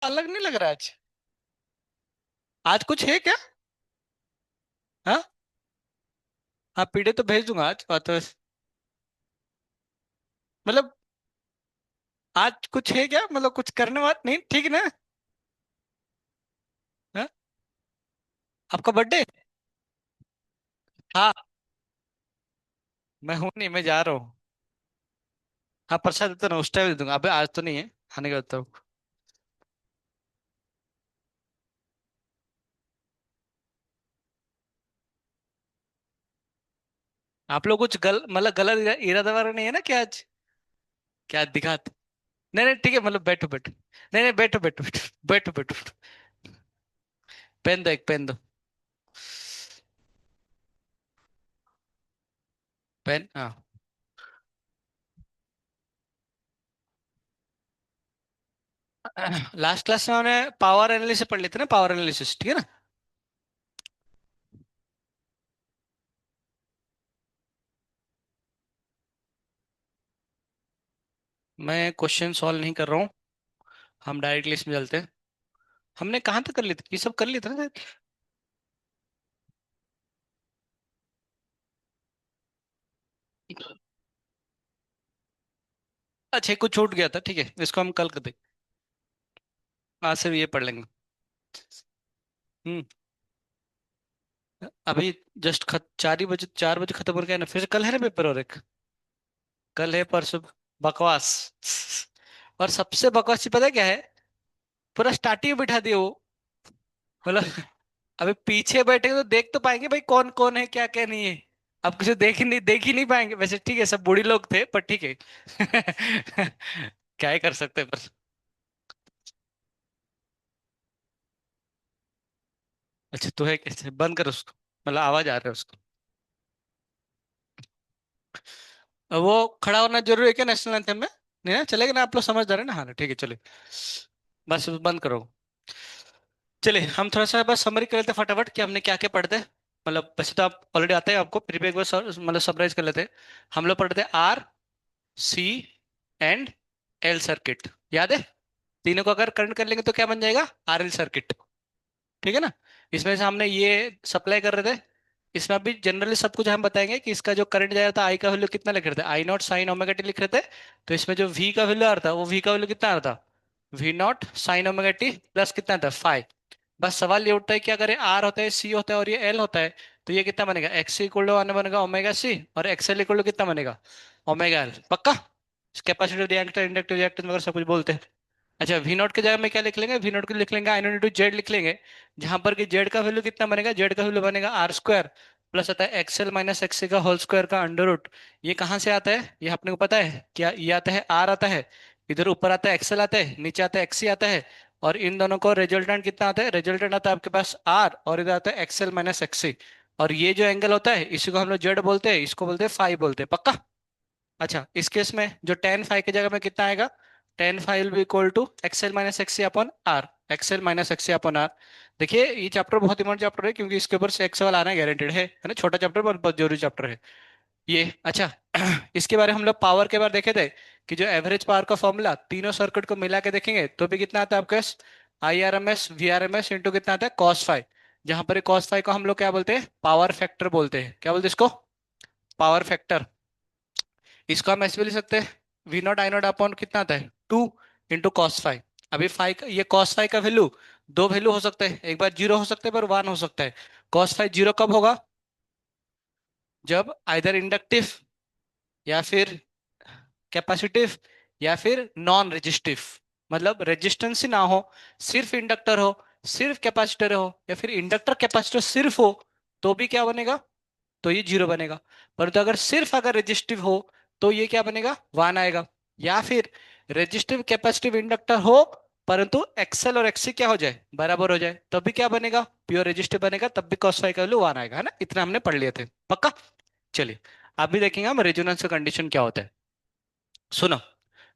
अलग नहीं लग रहा आज? आज कुछ है क्या? हाँ। हाँ, पीढ़े तो भेज दूंगा आज, और तो मतलब आज कुछ है क्या, मतलब कुछ करने वाला नहीं, ठीक है ना? हाँ? आपका बर्थडे? हाँ। मैं हूँ नहीं, मैं जा रहा हूँ। हाँ, प्रसाद देता ना, उस टाइम दे दूंगा, अबे आज तो नहीं है, आने का बताओ। आप लोग कुछ मतलब गलत इरादा वाला नहीं है ना क्या आज? क्या दिखाते? नहीं नहीं, ठीक है, मतलब बैठो बैठो। नहीं नहीं, बैठो बैठो बैठो। बैठो बैठो बैठो। पेन दो, एक पेन दो। पेन, हाँ। लास्ट क्लास में हमने पावर एनालिसिस पढ़ लेते ना, पावर एनालिसिस, ठीक है ना? मैं क्वेश्चन सॉल्व नहीं कर रहा हूँ। हम डायरेक्टली इसमें चलते हैं। हमने कहाँ तक कर ली थी, ये सब कर लिया था ना शायद? अच्छा, कुछ छूट गया था, ठीक है, इसको हम कल कर देंगे। आज से भी ये पढ़ लेंगे। हम्म। अभी जस्ट 4 ही बजे, 4 बजे खत्म करके आना, फिर कल है ना पेपर, और एक कल है, परसों। बकवास। और सबसे बकवास चीज पता है क्या है? पूरा स्टार्टिंग में बिठा दिए वो। मतलब अभी पीछे बैठे तो देख तो पाएंगे भाई, कौन कौन है, क्या क्या नहीं है। अब किसी देख ही नहीं पाएंगे, वैसे ठीक है, सब बूढ़ी लोग थे, पर ठीक है। क्या ही कर सकते हैं पर। अच्छा, तो है कैसे, बंद कर उसको, मतलब आवाज आ रहा है उसको। अब वो खड़ा होना जरूरी है क्या नेशनल एंथम में? नहीं ना, चलेगा ना, आप लोग समझदार है ना, हाँ ठीक है, चलिए। बस बंद करो। चलिए, हम थोड़ा सा बस समरी कर लेते हैं फटाफट कि हमने क्या क्या पढ़ते हैं। मतलब वैसे तो आप ऑलरेडी आते हैं आपको, फिर भी एक बार मतलब समराइज कर लेते हैं। हम लोग पढ़ते हैं R, C and L circuit, याद है? तीनों को अगर करंट कर लेंगे तो क्या बन जाएगा, आर एल सर्किट। ठीक है ना? इसमें से हमने ये सप्लाई कर रहे थे। इसमें अभी जनरली सब कुछ हम बताएंगे कि इसका जो करंट जाता था, आई का वैल्यू कितना लिख रहे थे, आई नॉट साइन ओमेगा टी लिख रहे थे। तो इसमें जो वी का वैल्यू आ रहा था, वो वी का वैल्यू कितना आ रहा था, V naught sine omega T plus कितना था, 5। बस सवाल ये उठता है कि अगर ये आर होता है, सी होता है और ये एल होता है, तो ये कितना बनेगा, एक्स इक्वल टू बनेगा ओमेगा सी, और एक्स एल इक्वल टू कितना बनेगा, ओमेगा एल, पक्का? कैपेसिटिव रिएक्टर, इंडक्टिव रिएक्टर वगैरह सब कुछ बोलते हैं। अच्छा, वी नॉट की जगह में क्या लिख लेंगे, वी नॉट को लिख लेंगे आई नॉट इंटू जेड लिख लेंगे। जहां पर कि जेड का वैल्यू कितना बनेगा, जेड का वैल्यू बनेगा आर स्क्वायर प्लस आता है एक्सएल माइनस एक्स का होल स्क्वायर का अंडर रूट। ये कहाँ से आता है, ये अपने को पता है क्या? ये आता है आर आता है, इधर ऊपर आता है एक्सएल आता है, नीचे आता है एक्सी आता है, और इन दोनों को रिजल्टेंट कितना आता है, रिजल्टेंट आता है आपके पास आर, और इधर आता है एक्सएल माइनस एक्सी। और ये जो एंगल होता है, इसी को हम लोग जेड बोलते हैं, इसको बोलते हैं फाइव बोलते हैं, पक्का? अच्छा, इस केस में जो टेन फाइव की जगह में कितना आएगा, tan phi will be equal to XL minus XC upon R, XL minus XC upon R. देखिए, ये चैप्टर बहुत इंपॉर्टेंट चैप्टर है, क्योंकि इसके ऊपर से एक सवाल आना गारंटेड है ना, छोटा चैप्टर पर बहुत जरूरी चैप्टर है ये। अच्छा, इसके बारे में हम लोग पावर के बारे देखे थे, कि जो एवरेज पावर का फॉर्मूला तीनों सर्किट को मिला के देखेंगे तो भी कितना आता है आपके पास, I R M S V R M S into कितना आता है, कॉस फाइव। जहां पर कॉस फाइव को हम लोग क्या बोलते हैं, पावर फैक्टर बोलते हैं, क्या बोलते हैं इसको, पावर फैक्टर। इसको हम ऐसे भी लिख सकते हैं, V naught I naught upon कितना आता है, 2 इंटू कॉस फाइव। अभी फाइव, ये कॉस फाइव का वैल्यू दो वैल्यू हो सकते हैं, एक बार जीरो हो सकता है, पर वन हो सकता है। कॉस फाइव जीरो कब होगा, जब आइदर इंडक्टिव, या फिर कैपेसिटिव, या फिर नॉन रेजिस्टिव, मतलब रेजिस्टेंस ही ना हो, सिर्फ इंडक्टर हो, सिर्फ कैपेसिटर हो, या फिर इंडक्टर कैपेसिटर सिर्फ हो, तो भी क्या बनेगा, तो ये जीरो बनेगा। परंतु अगर रेजिस्टिव हो, तो ये क्या बनेगा, वन आएगा। या फिर रेजिस्टिव कैपेसिटिव इंडक्टर हो, परंतु एक्सएल और एक्सी क्या हो जाए, बराबर हो जाए, तब भी क्या बनेगा, प्योर रेजिस्टिव बनेगा, तब भी cos फाई का वैल्यू वन आएगा, है ना? इतना हमने पढ़ लिए थे, पक्का? चलिए, अब भी देखेंगे हम रेजोनेंस का कंडीशन क्या होता है। सुनो,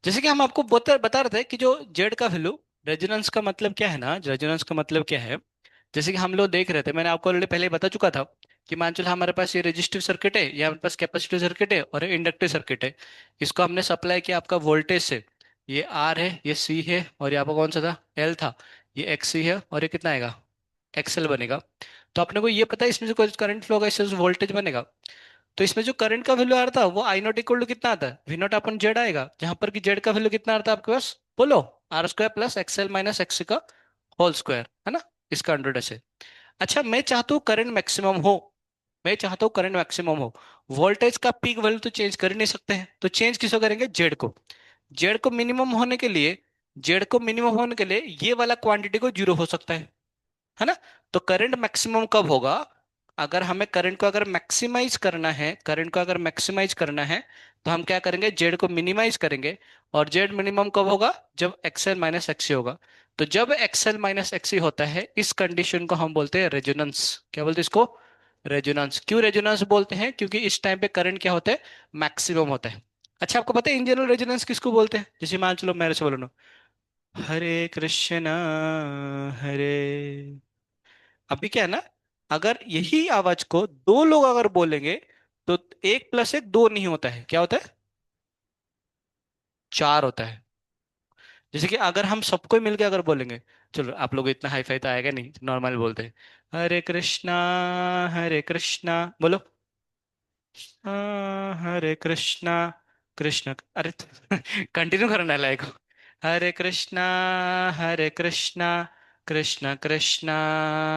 जैसे कि हम आपको बता रहे थे कि जो जेड का वैल्यू, रेजोनेंस का मतलब क्या है ना, रेजोनेंस का मतलब क्या है, जैसे कि हम लोग देख रहे थे, मैंने आपको ऑलरेडी पहले ही बता चुका था, कि मान चलो हमारे पास ये रेजिस्टिव सर्किट है, या हमारे पास कैपेसिटिव सर्किट है, और इंडक्टिव सर्किट है। इसको हमने सप्लाई किया आपका वोल्टेज से, ये आर है, ये सी है, और यहाँ पर कौन सा था, एल था। ये एक्स सी है, और ये कितना आएगा, एक्सएल बनेगा। तो अपने को ये पता है इसमें जो करंट फ्लो होगा इससे वोल्टेज बनेगा। तो इसमें जो करंट का वैल्यू आ रहा था वो आई नॉट इक्वल टू कितना आता है, वी नॉट अपन जेड आएगा, जहां पर कि जेड का वैल्यू कितना आ रहा था आपके पास, बोलो, R square plus XL minus X का होल स्क्वायर, है ना, इसका अंडर ऐसे। अच्छा, मैं चाहता हूँ करंट मैक्सिमम हो, मैं चाहता हूँ करंट मैक्सिमम हो, वोल्टेज का पीक वैल्यू तो चेंज कर ही नहीं सकते हैं, तो चेंज किसको करेंगे, जेड को। जेड को मिनिमम होने के लिए, जेड को मिनिमम होने के लिए ये वाला क्वांटिटी को जीरो हो सकता है ना। तो करंट मैक्सिमम कब होगा, अगर हमें करंट को अगर मैक्सिमाइज करना है, करंट को अगर मैक्सिमाइज करना है, तो हम क्या करेंगे, जेड को मिनिमाइज करेंगे। और जेड मिनिमम कब होगा, जब एक्सएल माइनस एक्सी होगा। तो जब एक्सएल माइनस एक्सी होता है, इस कंडीशन को हम बोलते हैं रेजोनेंस। क्या बोलते हैं इसको, रेजोनेंस। क्यों रेजोनेंस बोलते हैं, क्योंकि इस टाइम पे करंट क्या होता है, मैक्सिमम होता है। अच्छा, आपको पता है इन जनरल रेजोनेंस किसको बोलते हैं, जैसे मान चलो मेरे से बोलो ना, हरे कृष्णा हरे, अभी क्या है ना, अगर यही आवाज को दो लोग अगर बोलेंगे, तो एक प्लस एक दो नहीं होता है, क्या होता है, चार होता है। जैसे कि अगर हम सबको ही मिलके अगर बोलेंगे, चलो आप लोग इतना हाई फाई तो आएगा नहीं, नॉर्मल बोलते हैं, हरे कृष्णा बोलो, हरे कृष्णा, कृष्ण अरे कंटिन्यू करना है like, Hare Krishna, Hare Krishna, Krishna Krishna,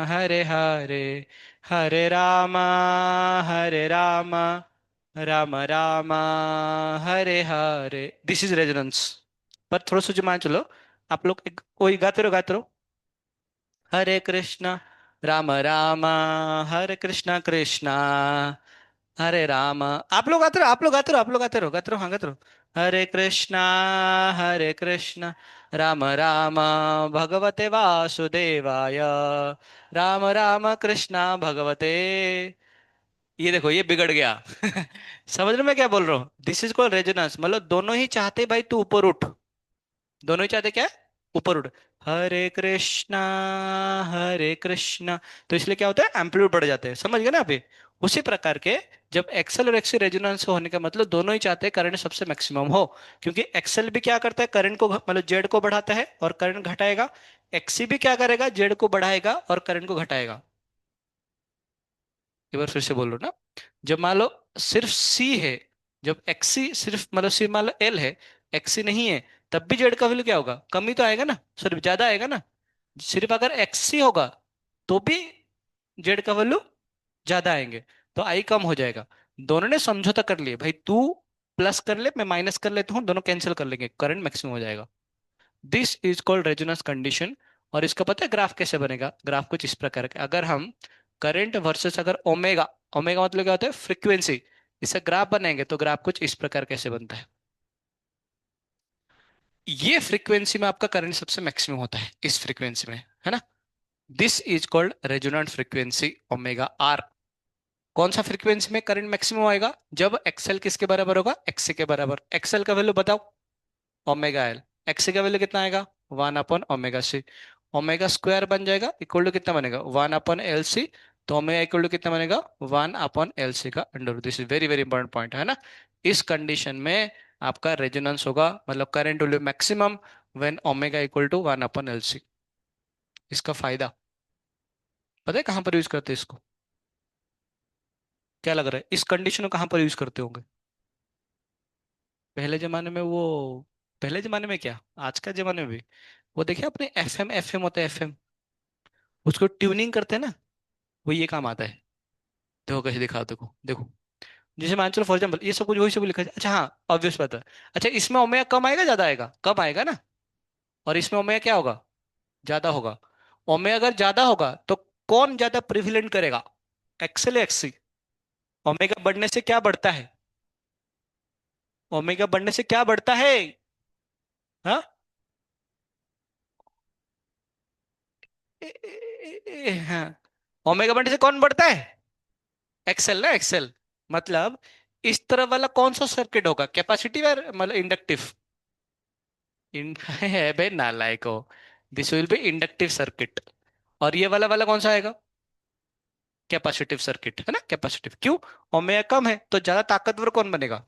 Hare Hare, Hare Rama, Hare Rama, Ram Rama, Hare Hare. This is resonance. पर थोड़ा सा जो मान चलो, आप लोग एक वही गाते रहो गाते रहो, हरे कृष्णा, राम राम, हरे कृष्णा कृष्णा, हरे राम। आप लोग आते रहो, आप लोग आते रहो, आप लोग आते रहो, गाते रहो, हाँ गाते रहो, हरे कृष्णा, हरे कृष्णा, राम राम, भगवते वासुदेवाय, राम राम कृष्णा भगवते। ये देखो ये बिगड़ गया समझ रहे हो मैं क्या बोल रहा हूँ, दिस इज कॉल्ड रेजोनेंस। मतलब दोनों ही चाहते भाई तू ऊपर उठ, दोनों ही चाहते क्या है, ऊपर उठ, हरे कृष्णा, हरे कृष्णा। तो इसलिए क्या होता है, एम्पलीट्यूड बढ़ जाते हैं, समझ गए ना अभी। उसी प्रकार के, जब एक्सेल और एक्सी रेजोनेंस होने का मतलब दोनों ही चाहते हैं करंट सबसे मैक्सिमम हो। क्योंकि एक्सेल भी क्या करता है, करंट को मतलब जेड को बढ़ाता है और करंट घटाएगा, एक्सी भी क्या करेगा, जेड को बढ़ाएगा और करंट को घटाएगा। एक बार फिर से बोल लो ना, जब मान लो सिर्फ सी है, जब एक्सी सिर्फ मतलब सिर्फ मान लो एल है, एक्सी नहीं है, तब भी जेड का वैल्यू क्या होगा, कम ही तो आएगा ना, सिर्फ ज्यादा आएगा ना। सिर्फ अगर एक्सी होगा तो भी जेड का वैल्यू ज्यादा आएंगे, तो आई कम हो जाएगा। दोनों ने समझौता कर लिए, भाई तू प्लस कर ले, मैं माइनस कर लेता हूँ, दोनों कैंसिल कर लेंगे, करंट मैक्सिमम हो जाएगा। This is called resonance condition. और इसका पता है ग्राफ कैसे बनेगा, ग्राफ कुछ इस प्रकार का, अगर हम करंट वर्सेस अगर ओमेगा, ओमेगा मतलब क्या होता है, फ्रीक्वेंसी, इसका ग्राफ बनाएंगे तो ग्राफ कुछ इस प्रकार कैसे बनता है। ये फ्रीक्वेंसी में आपका करंट सबसे मैक्सिमम होता है, इस फ्रीक्वेंसी में, है ना। This is called resonant frequency omega R. कौन सा फ्रीक्वेंसी में करंट मैक्सिमम आएगा, जब एक्सएल किसके बराबर होगा, एक्सए के बराबर। एक्सएल का वैल्यू बताओ, ओमेगा एल। एक्सए का वैल्यू कितना आएगा, one upon omega C. Omega square बन जाएगा इक्वल टू कितना बनेगा, वन अपॉन एल सी। तो ओमेगा इक्वल टू कितना बनेगा, वन अपॉन एल सी का under. This is very very important point, है ना। इस कंडीशन में आपका रेजोनेंस होगा, मतलब current will be maximum when omega equal to one upon L C. इसका फायदा पता है कहाँ पर यूज करते हैं इसको, क्या लग रहा है, इस कंडीशन को कहाँ पर यूज करते होंगे पहले जमाने में वो, पहले जमाने में क्या, आज का जमाने में भी, वो देखिए अपने एफएम, एफएम होता है एफएम, उसको ट्यूनिंग करते हैं ना, वो ये काम आता है। देखो कैसे दिखाओ, देखो देखो, जैसे मान चलो फॉर एग्जाम्पल ये सब कुछ वही सब लिखा है, अच्छा हाँ ऑब्वियस बात है। अच्छा इसमें ओमेगा कम आएगा ज्यादा आएगा, कम आएगा ना, और इसमें ओमेगा क्या होगा, ज्यादा होगा। ओमेगा अगर ज्यादा होगा तो कौन ज्यादा प्रिविलेंट करेगा, एक्सल या एक्सी। ओमेगा बढ़ने से क्या बढ़ता है, ओमेगा बढ़ने से क्या बढ़ता है, हाँ, हाँ, ओमेगा बढ़ने से कौन बढ़ता है, एक्सेल ना, एक्सेल। मतलब इस तरह वाला कौन सा सर्किट होगा, कैपेसिटिव या मतलब इंडक्टिव, इन है बे नालायक हो, this will be inductive circuit. और ये वाला वाला कौन सा आएगा, कैपेसिटिव सर्किट, है ना, कैपेसिटिव। क्यों, ओमेगा कम है तो ज्यादा ताकतवर कौन बनेगा,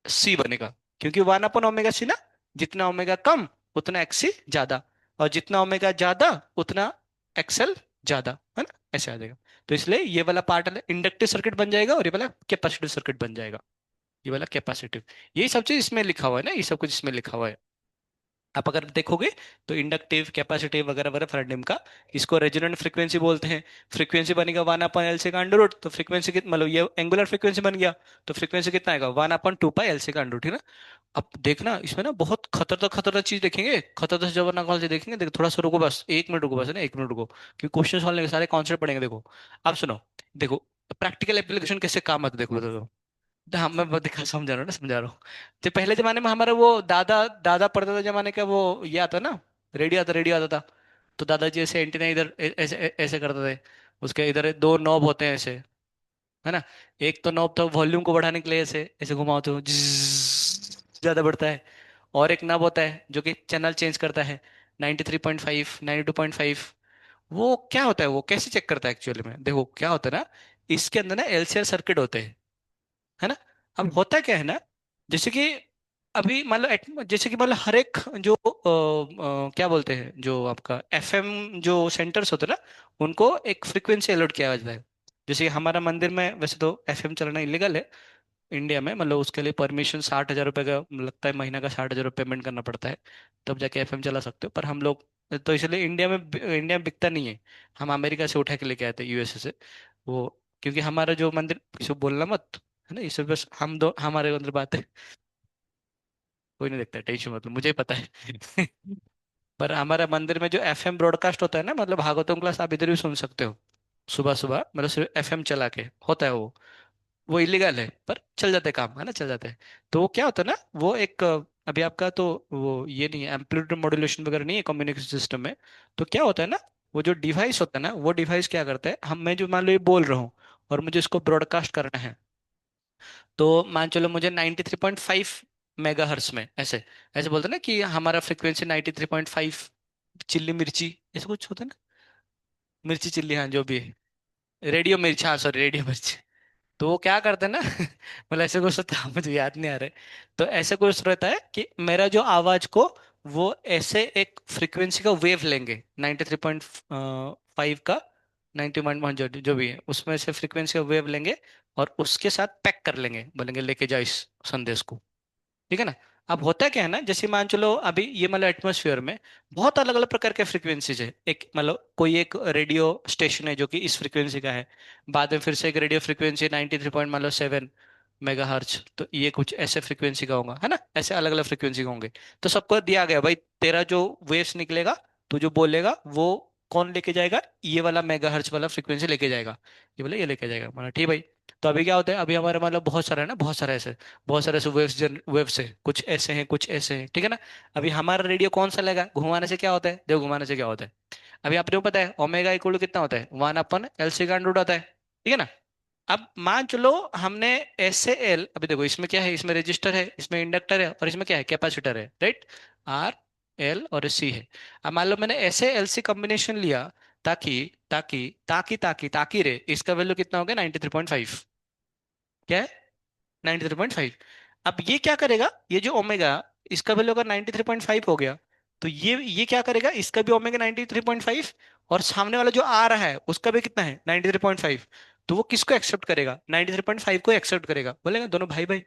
सी बनेगा, क्योंकि वन अपन ओमेगा सी ना। जितना ओमेगा कम उतना एक्सी ज्यादा, और जितना ओमेगा ज्यादा उतना एक्सएल ज्यादा, है ना, ऐसे आ जाएगा। तो इसलिए ये वाला पार्ट इंडक्टिव सर्किट बन जाएगा और ये वाला कैपेसिटिव सर्किट बन जाएगा, ये वाला कैपेसिटिव। यही सब चीज इसमें लिखा हुआ है ना, ये सब कुछ इसमें लिखा हुआ है। आप अगर देखोगे तो इंडक्टिव कैपेसिटिव वगैरह वगैरह फेराडीम का, इसको रेजोनेंट फ्रीक्वेंसी बोलते हैं। फ्रीक्वेंसी बनेगा 1/L C का अंडर रूट, तो फ्रीक्वेंसी कितना, मतलब ये एंगुलर फ्रीक्वेंसी बन गया, तो फ्रीक्वेंसी कितना आएगा, 1/2 पाई L C का अंडर रूट, ठीक है ना। अब देखना इसमें ना बहुत खतरनाक खतरनाक चीज देखेंगे, खतरनाक जबरदस्त कौन से देखेंगे, देखो थोड़ा सा रुको, बस 1 मिनट रुको, बस है ना, 1 मिनट रुको, क्योंकि क्वेश्चन सॉल्व के सारे कॉन्सेप्ट पढ़ेंगे। देखो आप सुनो, देखो प्रैक्टिकल एप्लीकेशन कैसे काम आता है, देखो। हाँ मैं दिखा समझा रहा हूँ ना, समझा रहा हूँ। तो पहले जमाने में हमारा वो दादा दादा परदादा जमाने का वो ये आता ना, रेडियो आता था। तो दादाजी ऐसे एंटीना इधर ऐसे ऐसे करते थे, उसके इधर दो नॉब होते हैं ऐसे, है ना। एक तो नॉब तो वॉल्यूम को बढ़ाने के लिए ऐसे ऐसे घुमाओ तो ज्यादा बढ़ता है, और एक नॉब होता है जो कि चैनल चेंज करता है, 93.5 92.5। वो क्या होता है, वो कैसे चेक करता है एक्चुअली में, देखो क्या होता है ना, इसके अंदर ना एलसीआर सर्किट होते हैं, है ना। अब होता क्या है ना, जैसे कि अभी मान लो जैसे कि मान लो हर एक जो क्या बोलते हैं, जो आपका एफएम जो सेंटर्स होते हैं ना, उनको एक फ्रीक्वेंसी अलॉट किया जाता है। जैसे कि हमारा मंदिर में वैसे तो एफएम चलाना इलीगल है इंडिया में, मतलब उसके लिए परमिशन 60,000 रुपये का लगता है, महीना का 60,000 रुपये पेमेंट करना पड़ता है, तब जाके एफएम चला सकते हो। पर हम लोग तो इसलिए इंडिया में बिकता नहीं है, हम अमेरिका से उठा के लेके आए थे, यूएसए से वो। क्योंकि हमारा जो मंदिर, किसी को बोलना मत, है ना, इस बस हम दो हमारे अंदर बात है, कोई नहीं देखता, टेंशन मतलब मुझे ही पता है। पर हमारा मंदिर में जो एफएम ब्रॉडकास्ट होता है ना, मतलब भागवतम क्लास आप इधर भी सुन सकते हो, सुबह सुबह, मतलब सिर्फ एफएम चला के होता है वो इलीगल है पर चल जाते काम, है ना, चल जाते हैं। तो वो क्या होता है ना, वो एक अभी आपका तो वो ये नहीं है, एम्पलीट्यूड मॉड्यूलेशन वगैरह नहीं है कम्युनिकेशन सिस्टम में। तो क्या होता है ना, वो जो डिवाइस होता है ना, वो डिवाइस क्या करता है, हम मैं जो मान लो ये बोल रहा हूँ और मुझे इसको ब्रॉडकास्ट करना है, तो मान चलो मुझे 93.5 मेगा हर्ट्स में ऐसे ऐसे बोलते हैं ना कि हमारा फ्रिक्वेंसी 93.5, चिल्ली मिर्ची ऐसे कुछ होता है ना, मिर्ची चिल्ली, हाँ जो भी है, रेडियो मिर्च, हाँ सॉरी रेडियो मिर्च। तो वो क्या करते हैं ना, मतलब ऐसे कुछ था, मुझे याद नहीं आ रहा है। तो ऐसे कुछ रहता है कि मेरा जो आवाज को वो ऐसे एक फ्रीक्वेंसी का वेव लेंगे 93.5 का, 91 जो भी है उसमें से फ्रीक्वेंसी का वेव लेंगे, और उसके साथ पैक कर लेंगे, बोलेंगे लेके जाओ इस संदेश को, ठीक है ना। अब होता क्या है ना, जैसे मान चलो अभी ये मतलब एटमॉस्फेयर में बहुत अलग अलग प्रकार के फ्रीक्वेंसीज है, एक मतलब कोई एक रेडियो स्टेशन है जो कि इस फ्रीक्वेंसी का है, बाद में फिर से एक रेडियो फ्रीक्वेंसी 93.7 मेगाहर्ट्ज, तो ये कुछ ऐसे फ्रीक्वेंसी का होगा, है ना, ऐसे अलग अलग फ्रीक्वेंसी के होंगे। तो सबको दिया गया भाई, तेरा जो वेव्स निकलेगा, तू जो बोलेगा वो कौन लेके जाएगा, ये वाला मेगाहर्ट्ज वाला फ्रीक्वेंसी लेके जाएगा, ये बोले ये लेके जाएगा, मतलब ठीक भाई। तो अभी क्या होता है, अभी हमारे मतलब बहुत सारा है ना, बहुत सारे ऐसे वेव्स है, कुछ ऐसे हैं कुछ ऐसे हैं, ठीक है ना। अभी हमारा रेडियो कौन सा लगा, घुमाने से क्या होता है, देखो घुमाने से क्या होता है, अभी आपने को पता है ओमेगा इक्वल टू कितना होता है, 1/L C का अंडर रूट होता है, ठीक है ना। अब मान चलो हमने ऐसे एल, अभी देखो इसमें क्या है, इसमें रेजिस्टर है, इसमें इंडक्टर है, और इसमें क्या है, कैपेसिटर है, राइट। आर एल और सी है। अब मान लो मैंने ऐसे एल सी कॉम्बिनेशन लिया, ताकि ताकि ताकि रे इसका वैल्यू कितना हो गया, 93.5, क्या है, 93.5। अब ये क्या करेगा, ये जो ओमेगा, इसका वैल्यू अगर 93.5 हो गया, तो ये क्या करेगा, इसका भी ओमेगा 93.5, और सामने वाला जो आ रहा है उसका भी कितना है, 93.5। तो वो किसको एक्सेप्ट करेगा, 93.5 को एक्सेप्ट करेगा, बोलेगा दोनों भाई भाई,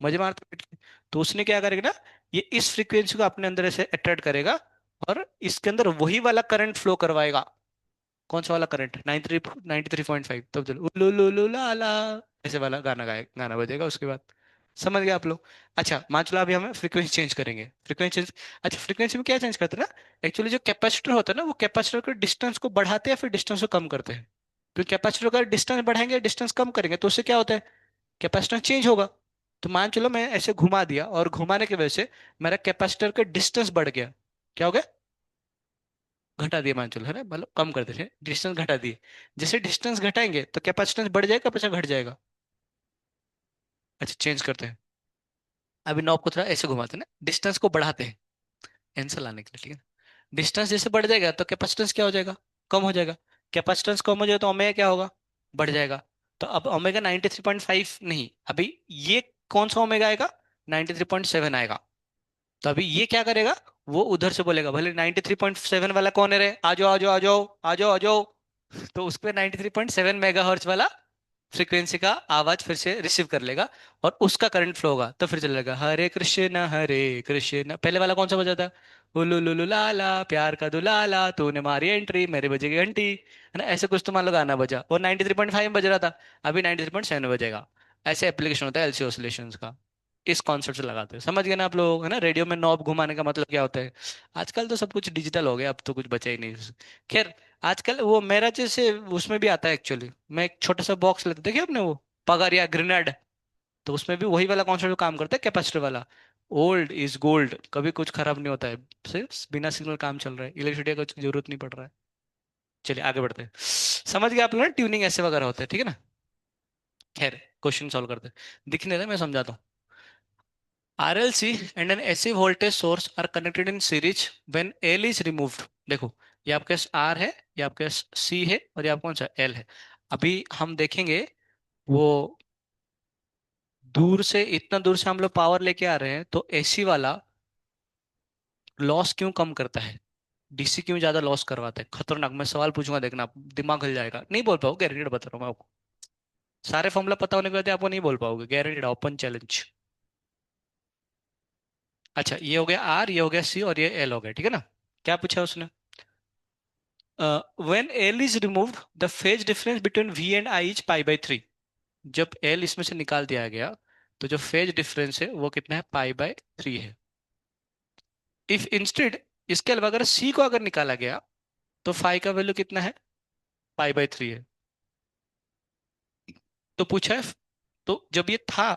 मजे मारते बैठ के। तो उसने क्या करेगा ना, ये इस फ्रीक्वेंसी को अपने अंदर ऐसे अट्रैक्ट करेगा, और इसके अंदर वही वाला करंट फ्लो करवाएगा, कौन सा वाला करंट, 93.5। तब चलो उल्लू लुलु ला ला, ऐसे वाला गाना बजेगा उसके बाद, समझ गए आप लोग। अच्छा मान चलो अभी हमें फ्रीक्वेंसी चेंज करेंगे, फ्रीक्वेंसी चेंज। अच्छा फ्रीक्वेंसी में क्या चेंज करते हैं ना, एक्चुअली जो कैपेसिटर होता है ना, वो कैपेसिटर के डिस्टेंस को बढ़ाते हैं फिर डिस्टेंस को कम करते हैं। तो कैपेसिटर का डिस्टेंस बढ़ाएंगे, डिस्टेंस कम करेंगे, तो उससे क्या होता है, कैपेसिटेंस चेंज होगा। तो मान चलो मैं ऐसे घुमा दिया, और घुमाने की वजह से मेरा कैपेसिटर का डिस्टेंस बढ़ गया, क्या हो गया, घटा दिए, मान चलो, है ना, मतलब कम कर देते, डिस्टेंस घटा दिए। जैसे डिस्टेंस घटाएंगे तो कैपेसिटेंस बढ़ जाएगा, पीछे घट जाएगा। अच्छा चेंज करते हैं, अभी नॉब को थोड़ा ऐसे घुमाते हैं ना, डिस्टेंस को बढ़ाते हैं आंसर लाने के लिए, ठीक है। डिस्टेंस जैसे बढ़ जाएगा तो कैपेसिटेंस क्या हो जाएगा, कम हो जाएगा। कैपेसिटेंस कम हो जाएगा तो ओमेगा क्या होगा, बढ़ जाएगा। तो अब ओमेगा 93.5 नहीं, अभी ये कौन सा ओमेगा आएगा, 93.7 आएगा, तो अभी ये क्या करेगा, वो उधर से बोलेगा भले 93.7 वाला कौन है रे, आ जाओ आ जाओ आ जाओ आ जाओ आ जाओ। तो उस पे 93.7 मेगाहर्ट्ज वाला फ्रीक्वेंसी का आवाज फिर से रिसीव कर लेगा, और उसका करंट फ्लो होगा, तो फिर चलेगा हरे कृष्ण, पहले वाला कौन सा बजा था, उल्लू लुलु लाला प्यार का दुलाला तूने मारी एंट्री मेरे बजेगी घंटी, है ना, ऐसे कुछ तो मान लो गाना बजा, और 93.5 बज रहा था, अभी 93.7 बजेगा। ऐसे एप्लीकेशन होता है एलसी ऑसिलेशंस का। इस कॉन्सेप्ट से लगाते हैं, समझ गए ना आप लोग, है ना, रेडियो में नॉब घुमाने का मतलब क्या होता है। आजकल तो सब कुछ डिजिटल हो गया, अब तो कुछ बचा ही नहीं। खैर, आजकल वो मेरा जैसे उसमें भी आता है एक्चुअली, मैं एक छोटा सा बॉक्स लेते देखिए आपने वो पगार या ग्रेनेड, तो उसमें भी वही वाला कॉन्सेप्ट काम करता है, कैपेसिटर वाला। ओल्ड इज गोल्ड, कभी कुछ खराब नहीं होता है, सिर्फ बिना सिग्नल काम चल रहा है, इलेक्ट्रिसिटी का कुछ जरूरत नहीं पड़ रहा है। चलिए आगे बढ़ते हैं। समझ गए आप लोग ना, ट्यूनिंग ऐसे वगैरह होता है, ठीक है ना। खैर, क्वेश्चन सॉल्व करते हैं, दिखने दे मैं समझाता हूँ। RLC and an AC voltage source are connected in series when L is removed। देखो, ये आपके पास R है, ये आपके पास C है, और ये आपका कौन सा L है। अभी हम देखेंगे वो दूर से, इतना दूर से हम लोग पावर लेके आ रहे हैं, तो एसी वाला लॉस क्यों कम करता है, डीसी क्यों ज्यादा लॉस करवाता है। खतरनाक, मैं सवाल पूछूंगा, देखना आप दिमाग हिल जाएगा, नहीं बोल पाओगे, गारंटेड बता रहा हूँ मैं आपको। सारे फॉर्मूला पता होने के बाद आपको नहीं बोल पाओगे, गारंटेड, ओपन चैलेंज। अच्छा, ये हो गया आर, ये हो गया सी, और ये एल हो गया, ठीक है ना। क्या पूछा उसने, when L is removed the phase difference between V and I is पाई/3। जब एल इसमें से निकाल दिया गया, तो जो फेज डिफरेंस है वो कितना है, पाई/3 है। इफ इंस्टेड, इसके अलावा अगर सी को अगर निकाला गया, तो फाई का वैल्यू कितना है, पाई/3 है। तो पूछा है, तो जब ये था,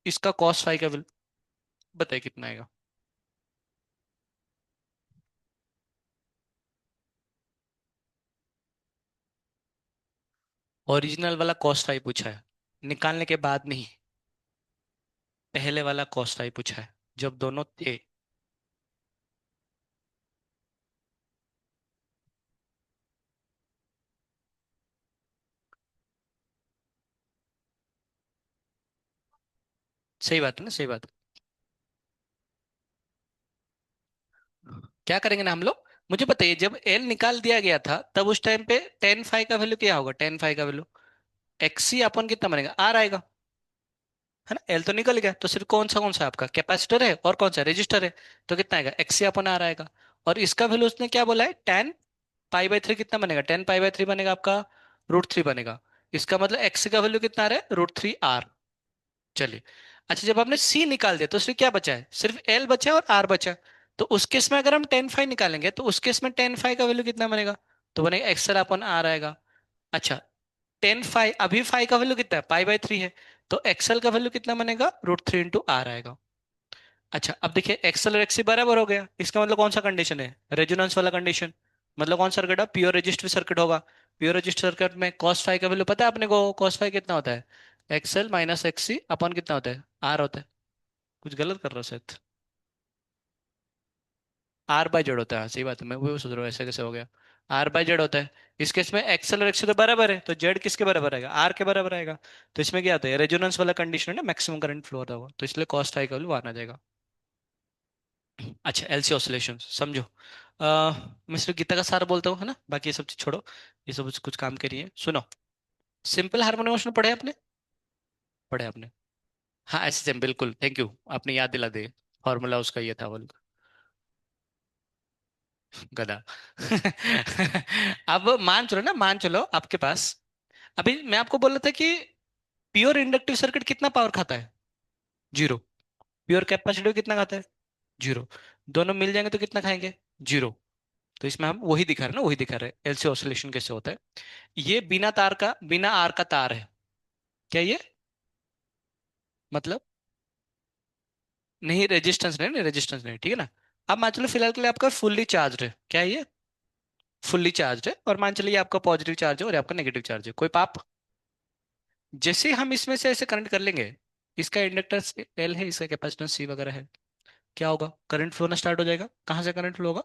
इसका कॉस फाई का वैल्यू बताइए कितना आएगा। ओरिजिनल वाला कॉस फाई पूछा है, निकालने के बाद नहीं, पहले वाला कॉस फाई पूछा है, जब दोनों थे। सही बात है ना, सही बात है। क्या करेंगे ना हम लोग, मुझे बताइए, जब एल निकाल दिया गया था, तब उस टाइम पे टेन फाई का वैल्यू क्या होगा, टेन फाई का वैल्यू एक्सी अपन कितना बनेगा, आर आएगा, है ना। एल तो निकल गया, तो सिर्फ कौन सा आपका कैपेसिटर है, और कौन सा रेजिस्टर है, तो कितना आएगा, एक्सी अपन आर आएगा। और इसका वैल्यू उसने क्या बोला है, टेन पाई/3 कितना बनेगा, 10 पाई/3 बनेगा आपका, √3 बनेगा। इसका मतलब एक्सी का वैल्यू कितना आ रहा है, √3 आर। चलिए, अच्छा, जब आपने सी निकाल दिया, तो उसमें क्या बचा है, सिर्फ एल बचा है और आर बचा है। तो उस केस में अगर हम 10 फाई निकालेंगे, तो उस केस में 10 फाई का वैल्यू कितना बनेगा, तो बनेगा एक्सएल अपन आर आएगा। अच्छा, 10 फाई, अभी फाई का वैल्यू कितना है, पाई/3 है, तो एक्सएल का वैल्यू कितना बनेगा, √3 इंटू आर आएगा। अच्छा, अब देखिए एक्सएल और एक्सी बराबर हो गया, इसका मतलब कौन सा कंडीशन है, रेजोनेंस वाला कंडीशन। मतलब कौन सा सर्किट है, प्योर रेजिस्टिव सर्किट होगा। प्योर रेजिस्टिव सर्किट में कॉस फाई का वैल्यू पता है अपने को, कॉस फाई कितना होता है, एक्सएल माइनस एक्सी अपन कितना होता है, आर होता है। कुछ गलत कर रहा हूँ शायद, R/Z होता है, सही बात है, मैं वो सोच रहा हूँ ऐसे कैसे हो गया, R/Z होता है। इस केस में एक्सएल और एक्सी तो बराबर है, तो जेड किसके बराबर आएगा, आर के बराबर आएगा। तो इसमें क्या आता है, रेजोनेंस वाला कंडीशन है ना, मैक्सिमम करंट फ्लो होता होगा, तो इसलिए कॉस फाई का वैल्यू आना जाएगा। अच्छा, एलसी ऑसिलेशन समझो। मैं सिर्फ गीता का सार बोलता हूँ, है ना, बाकी ये सब चीज छोड़ो, ये सब कुछ काम के लिए है। सुनो, सिंपल हार्मोनिक मोशन पढ़े आपने, पढ़े आपने, हाँ ऐसे सेम बिल्कुल, थैंक यू, आपने याद दिला दे, फॉर्मूला उसका ये था बोल, गधा। अब मान चलो ना, मान चलो आपके पास, अभी मैं आपको बोल रहा था कि प्योर इंडक्टिव सर्किट कितना पावर खाता है, जीरो। प्योर कैपेसिटिव कितना खाता है, जीरो। दोनों मिल जाएंगे तो कितना खाएंगे, जीरो। तो इसमें हम वही दिखा रहे हैं ना, वही दिखा रहे हैं एलसी ऑसिलेशन कैसे होता है। ये बिना तार का, बिना आर का तार है, क्या ये, मतलब नहीं, रेजिस्टेंस नहीं, नहीं रेजिस्टेंस नहीं, ठीक है ना। अब मान चलो फिलहाल के लिए आपका फुल्ली चार्ज है, क्या है ये, फुल्ली चार्ज है, और मान चलिए आपका पॉजिटिव चार्ज है और ये आपका नेगेटिव चार्ज है, कोई पाप। जैसे हम इसमें से ऐसे करंट कर लेंगे, इसका इंडक्टेंस एल है, इसका कैपेसिटेंस सी वगैरह है, क्या होगा, करंट फ्लो ना स्टार्ट हो जाएगा। कहाँ से करंट फ्लो होगा,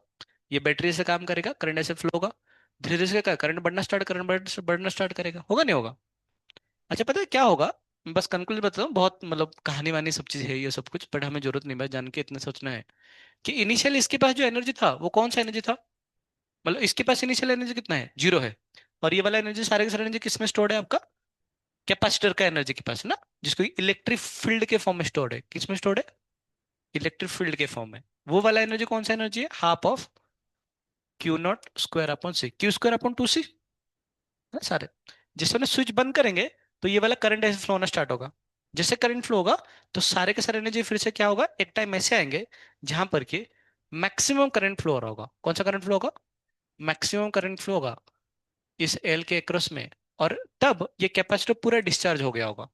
ये बैटरी से काम करेगा, करंट ऐसे फ्लो होगा, धीरे धीरे से क्या करंट बढ़ना स्टार्ट, करंट बढ़ना स्टार्ट करेगा, होगा नहीं होगा। अच्छा, पता है क्या होगा, बस कंक्लूजन बताता हूँ, बहुत मतलब कहानी वानी सब चीज है ये सब कुछ, बट हमें जरूरत नहीं, बस जान के इतना सोचना है कि इनिशियल इसके पास जो एनर्जी था वो कौन सा एनर्जी था। मतलब इसके पास इनिशियल एनर्जी कितना है, जीरो है। और ये वाला एनर्जी, सारे के सारे एनर्जी किस में स्टोर्ड है आपका, कैपेसिटर का एनर्जी के पास है ना, जिसको इलेक्ट्रिक फील्ड के फॉर्म में स्टोर्ड है। किस में स्टोर्ड है, इलेक्ट्रिक फील्ड के फॉर्म में। वो वाला एनर्जी कौन सा एनर्जी है, half of Q not square upon C, Q square upon two C है सारे। जिस समय स्विच बंद करेंगे तो ये वाला करंट ऐसे फ्लो होना स्टार्ट होगा। जैसे करंट फ्लो होगा तो सारे के सारे एनर्जी फिर से क्या होगा, एक टाइम ऐसे आएंगे जहां पर कि मैक्सिमम करंट फ्लो हो रहा होगा। कौन सा करंट फ्लो होगा, मैक्सिमम करंट फ्लो होगा इस एल के एक्रॉस में। और तब ये कैपेसिटर पूरा डिस्चार्ज हो गया होगा।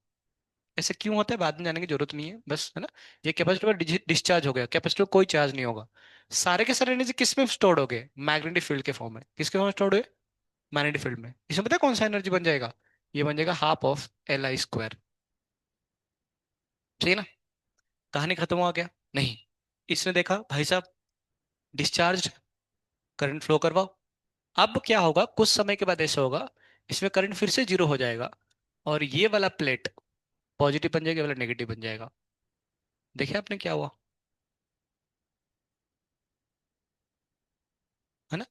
ऐसे क्यों होता है बाद में जाने की जरूरत नहीं है, बस है ना। ये कैपेसिटर डिस्चार्ज हो गया, कैपेसिटर कोई चार्ज नहीं होगा। सारे के सारे एनर्जी किस में स्टोर्ड हो गए, मैग्नेटिक फील्ड के फॉर्म में। किसके फॉर्म में स्टोर्ड हुए, मैग्नेटिक फील्ड में। इसमें पता है कौन सा एनर्जी बन जाएगा, ये बन जाएगा half of L I square. सही है ना। कहानी खत्म हो गया, नहीं। इसने देखा भाई साहब डिस्चार्ज, करंट फ्लो करवाओ। अब क्या होगा, कुछ समय के बाद ऐसा होगा, इसमें करंट फिर से जीरो हो जाएगा और ये वाला प्लेट पॉजिटिव बन जाएगा, ये वाला नेगेटिव बन जाएगा। देखिए आपने क्या हुआ, है ना।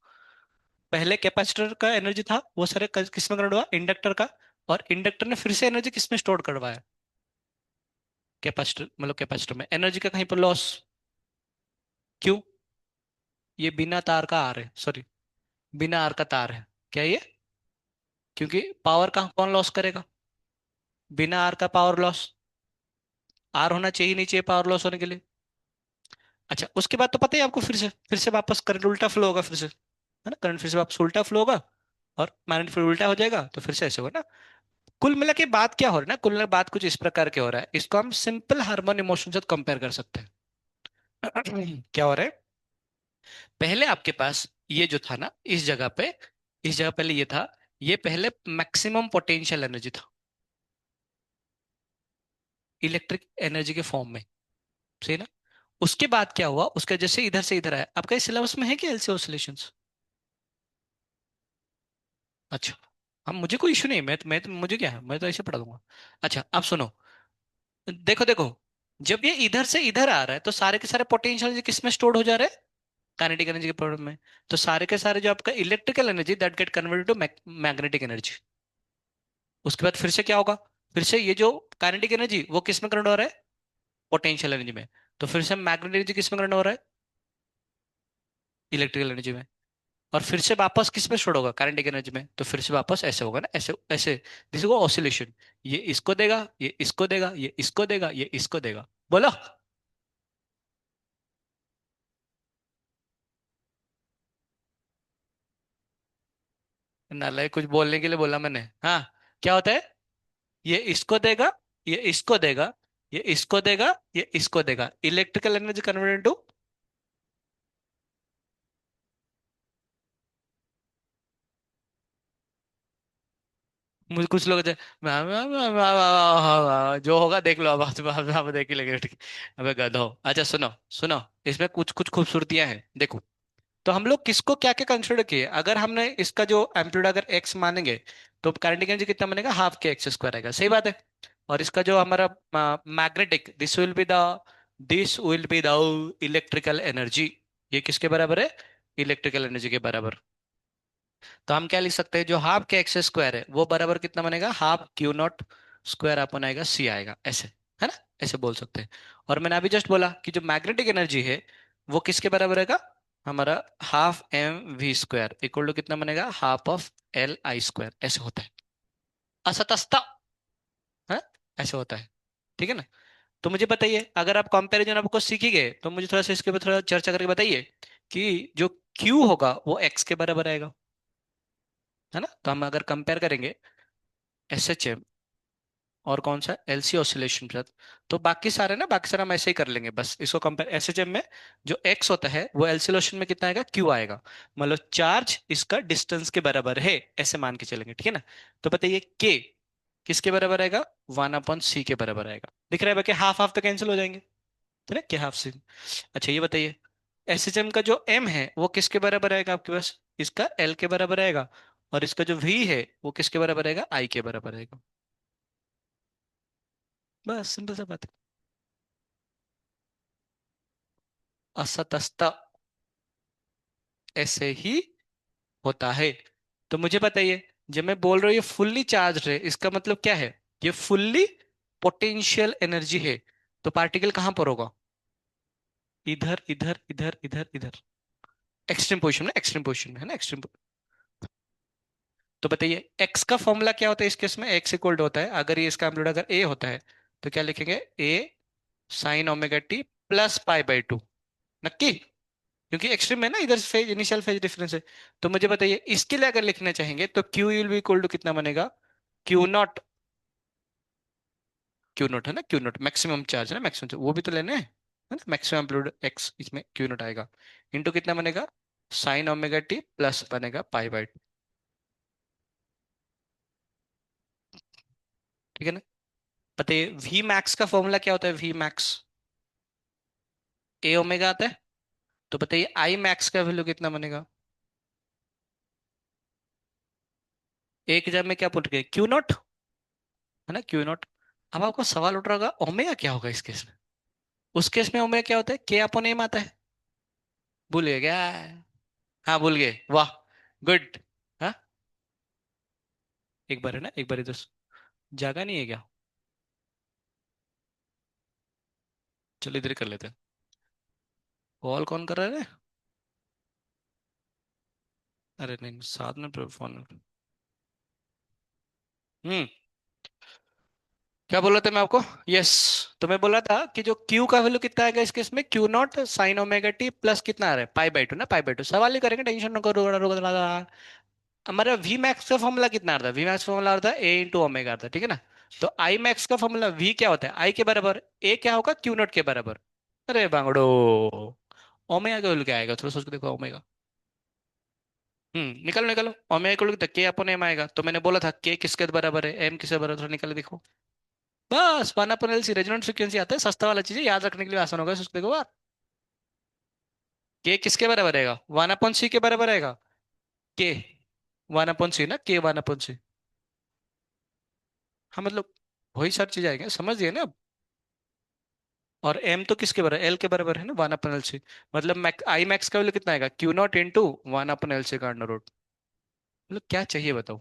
पहले कैपेसिटर का एनर्जी था वो सारे किस में कन्वर्ट हुआ, इंडक्टर का। और इंडक्टर ने फिर से एनर्जी किस में स्टोर करवाया, कैपेसिटर, मतलब कैपेसिटर में एनर्जी का कहीं पर लॉस। क्यों, ये बिना तार का आर है, सॉरी, बिना आर का तार है। क्या ये, क्योंकि पावर का कौन लॉस करेगा, बिना आर का पावर लॉस। आर होना चाहिए नहीं चाहिए पावर लॉस होने के लिए। अच्छा उसके बाद तो पता ही है आपको, फिर से वापस करंट उल्टा फ्लो होगा फिर से, है ना। करंट फिर से वापस उल्टा फ्लो होगा और मैग्नेट फिर उल्टा हो जाएगा, तो फिर से ऐसे होगा ना। कुल मिला के बात क्या हो रहा है ना, कुल मिला के बात कुछ इस प्रकार के हो रहा है, इसको हम सिंपल हार्मोनिक मोशन से कंपेयर कर सकते हैं। क्या हो रहा है, पहले आपके पास ये जो था ना इस जगह पे, इस जगह पहले ये था, ये पहले मैक्सिमम पोटेंशियल एनर्जी था इलेक्ट्रिक एनर्जी के फॉर्म में। सही ना। उसके बाद क्या हुआ, उसका जैसे इधर से इधर आया, आपका इस सिलेबस में है क्या एलसी ऑसिलेशंस। अच्छा, हम मुझे कोई इशू नहीं, मुझे क्या है, मैं तो ऐसे पढ़ा दूंगा। अच्छा आप सुनो, देखो देखो, जब ये इधर से इधर आ रहा है तो सारे के सारे पोटेंशियल किस में स्टोर्ड हो जा रहे हैं, काइनेटिक एनर्जी के प्रॉब्लम में। तो सारे के सारे जो आपका electrical energy that get converted to magnetic energy. उसके बाद फिर से क्या होगा, फिर से ये जो काइनेटिक एनर्जी वो किस में कन्वर्ट हो रहा है, पोटेंशियल एनर्जी में। तो फिर से मैग्नेटिक एनर्जी किस में कन्वर्ट हो रहा है, इलेक्ट्रिकल एनर्जी में। और फिर से वापस किस में छोड़ोगा, काइनेटिक एनर्जी में। तो फिर से वापस ऐसे होगा ना, ऐसे ऐसे, दिस इज ऑसिलेशन। ये इसको देगा, ये इसको देगा, ये इसको देगा, ये इसको देगा। बोलो। नालायक, कुछ बोलने के लिए बोला मैंने, हाँ। क्या होता है, ये इसको देगा, ये इसको देगा, ये इसको देगा, ये इसको देगा, इलेक्ट्रिकल एनर्जी कन्वर्टेड टू। मुझे कुछ लोग जो होगा देख लो, अब देख ही लगे ठीक। अबे गधो, अच्छा सुनो, सुनो, इसमें कुछ कुछ खूबसूरतियां हैं देखो। तो हम लोग किसको क्या क्या कंसिडर किए, अगर हमने इसका जो एम्पलीट्यूड अगर एक्स मानेंगे तो काइनेटिक एनर्जी कितना बनेगा, हाफ के एक्स स्क्वायर आएगा, सही बात है। और इसका जो हमारा magnetic, this will be the electrical energy, ये किसके बराबर है, इलेक्ट्रिकल एनर्जी के बराबर। तो हम क्या लिख सकते हैं, जो हाफ के एक्स स्क्वायर है वो बराबर कितना बनेगा, half Q not square upon आएगा, सी आएगा ऐसे, है ना। ऐसे बोल सकते हैं। और मैंने अभी जस्ट बोला कि जो मैग्नेटिक एनर्जी है वो किसके बराबर रहेगा, हमारा half M V square equal to कितना बनेगा, half of L I square, ऐसे होता है। असतस्ता, है, ऐसे होता है। ठीक है ना। तो मुझे बताइए, अगर आप कंपैरिजन आपको सीखेंगे तो मुझे थोड़ा सा इसके ऊपर थोड़ा चर्चा करके बताइए कि जो Q होगा वो x के बराबर आएगा, है ना। तो हम अगर कंपेयर करेंगे एस एच एम और कौन सा एलसी ऑसिलेशन के साथ, तो बाकी सारे ना, बाकी सारे हम ऐसे ही कर लेंगे, बस इसको कंपेयर एस एच एम में जो एक्स होता है वो एलसी ऑसिलेशन में कितना आएगा, क्यू आएगा। मतलब चार्ज इसका डिस्टेंस के बराबर है, ऐसे मान के चलेंगे, ठीक है ना। तो बताइए के किसके बराबर आएगा, 1/c के बराबर आएगा। दिख रहा है बाकी हाफ हाफ तो कैंसिल हो जाएंगे, है ना, के हाफ से। अच्छा ये बताइए, एस एच एम का जो एम है वो किसके बराबर आएगा आपके पास, इसका एल के बराबर आएगा। और इसका जो वी है वो किसके बराबर आएगा, आई के बराबर आएगा। बस सिंपल सा बात है। असतस्त ऐसे ही होता है। तो मुझे बताइए, जब मैं बोल रहा हूँ ये फुल्ली चार्ज है, इसका मतलब क्या है? ये फुल्ली पोटेंशियल एनर्जी है। तो पार्टिकल कहां पर होगा? इधर इधर इधर इधर इधर। एक्सट्रीम पोजिशन में, एक्सट्रीम पोजिशन में है ना, एक्सट्रीम। तो बताइए एक्स का फॉर्मूला क्या होता है इस केस में? एक्स इक्वल होता है, अगर ये इसका एम्पलीट्यूड अगर ए होता है तो क्या लिखेंगे? A sine omega T plus pi by two. नक्की? क्योंकि एक्सट्रीम है ना, इधर फेज, इनिशियल फेज डिफरेंस है। तो मुझे बताइए इसके लिए अगर लिखना चाहेंगे तो Q will be equal to कितना बनेगा? Q not. क्यू नॉट है ना, क्यू नॉट मैक्सिमम चार्ज है ना, मैक्सिमम वो भी तो लेने हैं है ना, मैक्सिमम एम्पलीट्यूड एक्स, इसमें क्यू नॉट आएगा। इंटू कितना बनेगा? साइन ओमेगा टी प्लस बनेगा पाई बाई टू। ठीक है ना? बताइए वी मैक्स का फॉर्मूला क्या होता है? वी मैक्स ए ओमेगा आता है। तो बताइए आई मैक्स का वैल्यू कितना बनेगा? एक हजार में क्या पुट गए? क्यू नॉट है ना, क्यू नॉट। अब आपको सवाल उठ रहा होगा ओमेगा क्या होगा इस केस में? उस केस में ओमेगा क्या होता है? के अपॉन एम आता है। भूल गए क्या? हाँ भूल गए, वाह, गुड। हाँ, एक बार है ना, एक बार इधर जागा नहीं है क्या? चलो इधर ही कर लेते हैं। कॉल कौन कर रहा है? अरे नहीं, साथ में फोन। हम्म। क्या बोल रहा था मैं आपको? यस। तो मैं बोल रहा था कि जो Q का वैल्यू कितना आएगा इस केस में? Q not sine omega T plus कितना आ रहा है? पाई बाई टू ना, पाई बाई टू। सवाल ही करेंगे, टेंशन न करो, हमारा वी मैक्स का फॉर्मूला कितना आता है? वी मैक्स फॉर्मूला आता है ए इंटू ओमेगा आता है, ठीक है ना? तो आई मैक्स का फॉर्मूला वी क्या होता है? आई के बराबर, ए क्या होगा? क्यू नॉट के बराबर। अरे बांगड़ो, ओमेगा का वैल्यू क्या आएगा? थोड़ा सोच के देखो ओमेगा। निकालो निकालो। ओमेगा इक्वल कितना? के अपॉन एम आएगा। तो मैंने बोला था के किसके बराबर है, एम किसके बराबर है? थोड़ा निकाले देखो। बस one upon L C, resonant frequency आता है, सस्ता वाला चीज है, याद रखने के लिए आसान होगा। सोच के देखो बात। के किसके बराबर रहेगा? वन अपॉन सी के बराबर रहेगा। के वन अपॉन सी ना, के वन अपॉन सी। हाँ मतलब वही सारी चीज आएगी, समझ गए ना अब? और एम तो किसके बराबर? एल के बराबर है ना, वन अपन एल सी। मतलब आई मैक्स का वैल्यू कितना आएगा? Q naught into one upon L C का अंडर रूट। मतलब क्या चाहिए बताओ?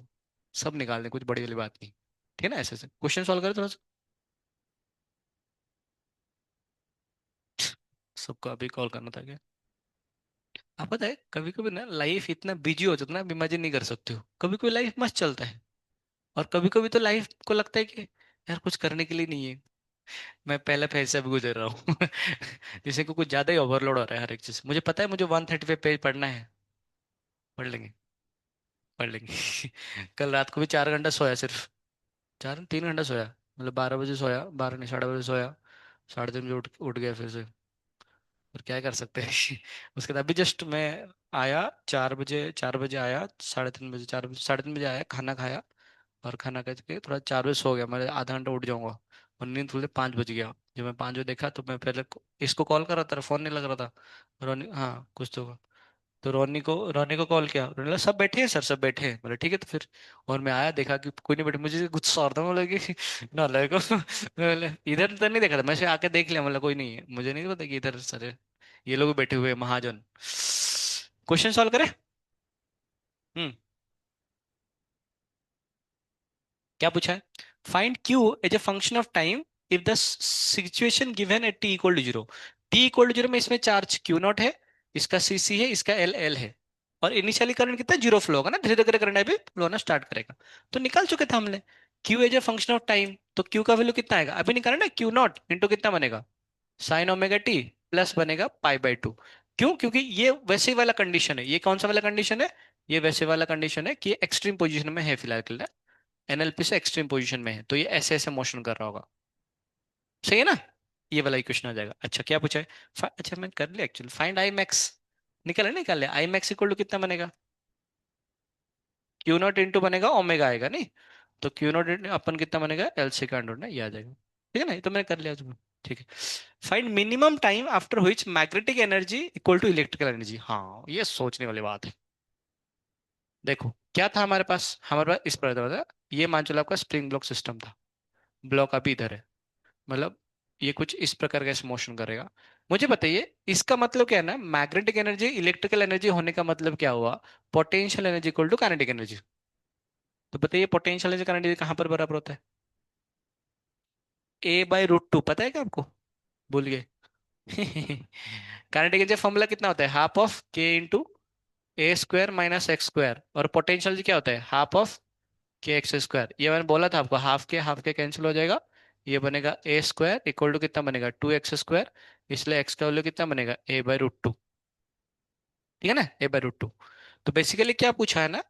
सब निकाल दें, कुछ बड़ी वाली बात नहीं। ठीक है ना? ऐसे ऐसे क्वेश्चन सॉल्व करें थोड़ा सा। सबको अभी कॉल करना था क्या? आप पता है कभी कभी ना लाइफ इतना बिजी हो जाता है ना, आप इमेजिन नहीं कर सकते हो। कभी कभी लाइफ मस्त चलता है, और कभी कभी तो लाइफ को लगता है कि यार कुछ करने के लिए नहीं है। मैं पहले फेज से भी गुजर रहा हूँ। जैसे कि कुछ ज्यादा ही ओवरलोड हो रहा है हर एक चीज। मुझे पता है मुझे 135 पेज पढ़ना है। पढ़ लेंगे, पढ़ लेंगे। कल रात को भी 4 घंटा सोया सिर्फ। 3 घंटा सोया। मतलब 12 बजे सोया, 12 नहीं, 12:30 बजे सोया। 3:30 बजे उठ उठ गया फिर से। और क्या कर सकते हैं? उसके बाद अभी जस्ट मैं आया 4 बजे, 4 बजे आया, 3:30 बजे, 4 बजे, 3:30 बजे आया, खाना खाया। और खाना खा के थोड़ा 4 बजे सो गया। मैं आधा घंटा उठ जाऊंगा। और नींद खुलते 5 बज गया। जब मैं 5 बजे देखा तो मैं पहले इसको कॉल कर रहा था, फोन नहीं लग रहा था। रोनी, हाँ कुछ तो होगा। तो रोनी को कॉल किया, रोनी बोला सब बैठे हैं सर, सब बैठे हैं। बोले ठीक है तो फिर। और मैं आया देखा कि कोई नहीं बैठे, मुझे गुस्सा आ रहा था, बोला कि ना लगे को। बोले इधर तो नहीं देखा था, मैं से आके देख लिया, मतलब कोई नहीं है, मुझे नहीं पता कि इधर सर है। ये लोग बैठे हुए हैं महाजन। क्वेश्चन सॉल्व करें। हम्म। क्या पूछा है? Find Q as a function of time if the situation given at T equal to zero. T equal to zero में इसमें चार्ज क्यू नॉट है, इसका सी सी है, इसका एल एल है। और इनिशियली करंट कितना? जीरो फ्लो होगा ना, धीरे धीरे करंट अभी फ्लो होना स्टार्ट करेगा। तो निकाल चुके थे हमने Q as a function of time. तो क्यू का वैल्यू कितना आएगा? अभी निकाला ना, क्यू नॉट इंटू कितना बनेगा? साइन ओमेगा टी प्लस बनेगा पाई बाई टू। क्यों? क्योंकि ये वैसे वाला कंडीशन है। ये कौन सा वाला कंडीशन है? ये वैसे वाला कंडीशन है कि एक्सट्रीम पोजीशन में है फिलहाल के लिए। एनएलपी से एक्सट्रीम पोजीशन में है, तो ये ऐसे ऐसे मोशन कर रहा होगा। सही है ना? ये वाला क्वेश्चन आ जाएगा। अच्छा क्या पूछा है? अच्छा मैं कर लिया एक्चुअली, फाइंड आई मैक्स। निकाले निकाल लिया। आई मैक्स इक्वल टू कितना बनेगा? क्यू नॉट इंटू बनेगा ओमेगा आएगा नहीं। तो क्यू नॉट अपन कितना बनेगा? एल सी का अंडर ना, ये आ जाएगा। ठीक है ना? ये तो मैंने कर लिया तुम्हें। ठीक है। Find minimum time after which magnetic energy equal to electrical energy. हाँ ये सोचने वाली बात है। देखो क्या था हमारे पास इस पर था, ये मान चलो आपका स्प्रिंग ब्लॉक सिस्टम था। ब्लॉक अभी इधर है। मतलब ये कुछ इस प्रकार का मोशन करेगा। मुझे बताइए इसका मतलब क्या है ना, मैग्नेटिक एनर्जी इलेक्ट्रिकल एनर्जी होने का मतलब क्या हुआ? Potential energy equal to kinetic energy. तो बताइए पोटेंशियल एनर्जी काइनेटिक एनर्जी कहाँ पर बराबर होता है? A/√2 पता है क्या आपको? भूल गए? काइनेटिक एनर्जी फॉर्मूला कितना होता है? Half of K × A² - X²। और पोटेंशियल क्या होता है? Half of K x²। ये मैंने बोला था आपको, हाफ के कैंसिल हो जाएगा। ये बनेगा A² इक्वल टू कितना बनेगा? 2x²। इसलिए x का वैल्यू कितना बनेगा? A/√2। ठीक है ना, A/√2। तो बेसिकली क्या पूछा है ना,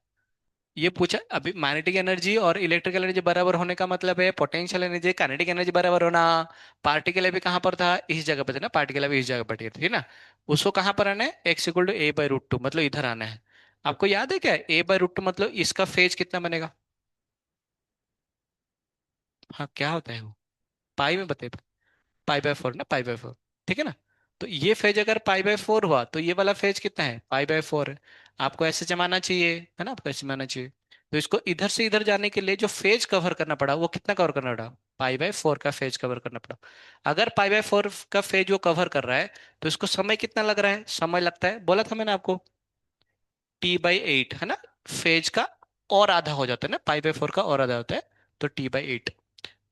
ये पूछा अभी मैग्नेटिक एनर्जी और इलेक्ट्रिकल एनर्जी बराबर होने का मतलब है पोटेंशियल एनर्जी काइनेटिक एनर्जी बराबर होना। पार्टिकल अभी कहाँ पर था? इस जगह पर था ना, पार्टिकल अभी इस जगह पर ठीक है ना। उसको कहाँ पर आना है? x = A/√2, मतलब इधर आना है। आपको याद है क्या A/√2 मतलब इसका फेज कितना बनेगा? हाँ क्या होता है वो? पाई में बताइए। π/4 ना, π/4। ठीक है ना। तो ये फेज अगर π/4 हुआ तो ये वाला फेज कितना है? π/4 है। आपको ऐसे जमाना चाहिए, है ना, आपको ऐसे जमाना चाहिए। तो इसको इधर से इधर जाने के लिए जो फेज कवर करना पड़ा वो कितना कवर करना पड़ा? π/4 का फेज कवर करना पड़ा। अगर π/4 का फेज वो कवर कर रहा है तो इसको समय कितना लग रहा है? समय लगता है, बोला था मैंने आपको, T/8, है ना। फेज का और आधा हो जाता है ना, π/4 का और आधा होता है। तो T/8।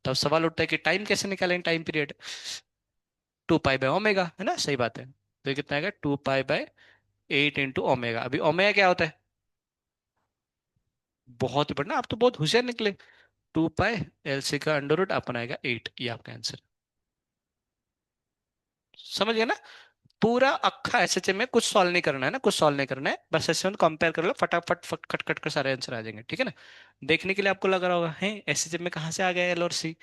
तब सवाल उठता है कि टाइम कैसे निकालें, टाइम पीरियड? 2π/ω, है ना, सही बात है। तो ये कितना आएगा? 2π/8 इंटू ओमेगा। अभी ओमेगा क्या होता है? बहुत ही बढ़िया, आप तो बहुत होशियार निकले। 2π LC का अंडर रूट अपन आएगा 8, ये आपका आंसर। समझ गए ना? पूरा अक्खा एसएचएम में कुछ सॉल्व नहीं करना है ना, कुछ सॉल्व नहीं करना है, बस ऐसे में कंपेयर कर लो, फटाफट फट कट कट कर सारे आंसर आ जाएंगे, ठीक है ना। देखने के लिए आपको लग रहा होगा है एसएचएम में कहाँ से आ गया L और C।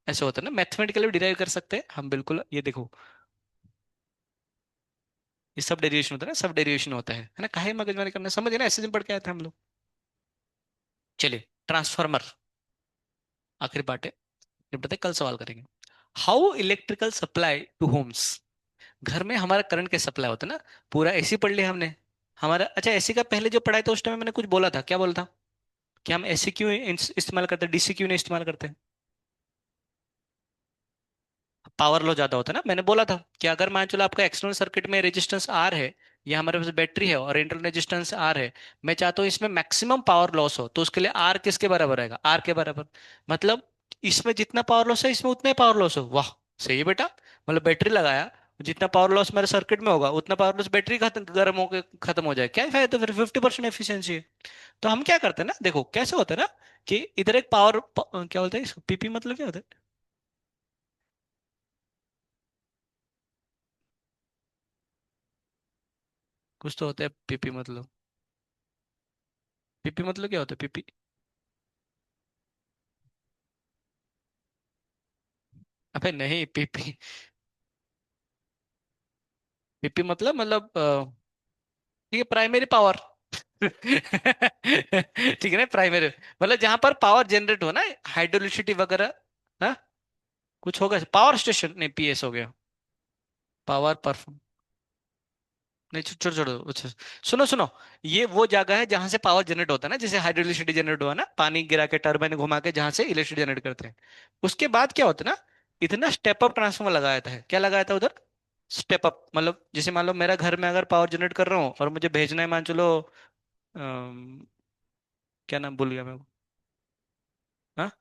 ऐसे होता है ना, मैथमेटिकली भी डिराइव कर सकते हैं हम, बिल्कुल। ये देखो, ये सब डेरिवेशन होता है ना, सब डेरिवेशन होता है ना, काहे मगजमारी करना, समझ है ना, एसएचएम पढ़ के आए थे हम लोग। चलिए, ट्रांसफार्मर आखिरी पार्ट है, निपटते हैं, कल सवाल करेंगे। How electrical supply to homes. घर में हमारा करंट कैसे सप्लाई होता है ना। पूरा एसी पढ़ लिया हमने। हमारा अच्छा, एसी का पहले जो पढ़ाई था उस टाइम मैंने कुछ बोला था, क्या बोला था? कि हम एसी क्यों इस्तेमाल करते हैं, डीसी क्यों नहीं इस्तेमाल करते? पावर लो ज्यादा होता है ना, मैंने बोला था कि अगर मान चलो आपका एक्सटर्नल सर्किट में रेजिस्टेंस आर है, या हमारे पास बैटरी है और इंटरनल रेजिस्टेंस आर है, मैं चाहता हूँ इसमें मैक्सिमम पावर लॉस हो, तो उसके लिए आर किसके बराबर रहेगा? आर के बराबर। मतलब इसमें जितना पावर लॉस है इसमें उतना ही पावर लॉस हो, वाह। सही है बेटा। मतलब बैटरी लगाया, जितना पावर लॉस मेरे सर्किट में होगा उतना पावर लॉस बैटरी खत्म, गर्म होकर खत्म हो जाए, क्या फायदा? तो फिर 50% एफिशिएंसी है। तो हम क्या करते हैं ना, देखो कैसे होता है ना, कि इधर एक क्या बोलते हैं इसको, पीपी मतलब क्या होता है? कुछ तो होता है पीपी मतलब। पीपी मतलब क्या होता है पीपी? अबे नहीं, पीपी। पीपी ठीक है, प्राइमरी पावर। ठीक है ना, प्राइमरी मतलब जहां पर पावर जनरेट हो ना, हाइड्रोलिसिटी वगैरह। हाँ, कुछ होगा, पावर स्टेशन नहीं, पीएस हो गया। पावर परफॉर्म नहीं, छोड़ो छोड़ो, अच्छा। सुनो सुनो, ये वो जगह है जहां से पावर जनरेट होता है ना, जैसे हाइड्रोलिसिटी जनरेट हुआ ना, पानी गिरा के टरबाइन घुमा के जहां से इलेक्ट्रिसिटी जनरेट करते हैं। उसके बाद क्या होता है ना, इतना स्टेप अप ट्रांसफॉर्मर लगाया था, क्या लगाया था उधर? स्टेप अप, मतलब जैसे मान लो मेरा घर में अगर पावर जनरेट कर रहा हूँ और मुझे भेजना है, मान चलो क्या नाम भूल गया मैं वो। हाँ,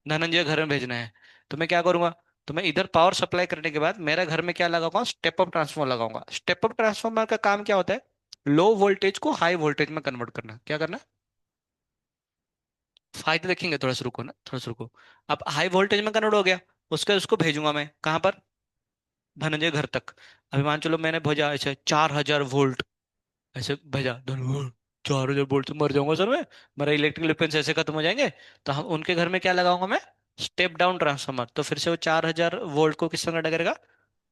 धनंजय घर में भेजना है। तो मैं क्या करूंगा? तो मैं इधर पावर सप्लाई करने के बाद मेरा घर में क्या लगाऊंगा? स्टेप अप ट्रांसफॉर्मर लगाऊंगा। स्टेप अप ट्रांसफॉर्मर का काम क्या होता है? लो वोल्टेज को हाई वोल्टेज में कन्वर्ट करना। क्या करना? फायदे देखेंगे, थोड़ा सा रुको ना, थोड़ा सा रुको। अब हाई वोल्टेज में कन्वर्ट हो गया, उसके उसको भेजूंगा मैं कहाँ पर? धनंजय घर तक। अभी मान चलो मैंने भेजा ऐसे 4,000 वोल्ट, ऐसे भेजा धन 4,000 वोल्ट से मर जाऊंगा सर मैं, मेरा इलेक्ट्रिकल डिफेंस ऐसे खत्म हो जाएंगे। तो हम उनके घर में क्या लगाऊंगा मैं? Step down transformer. तो फिर से वो 4,000 वोल्ट को किस संग करेगा?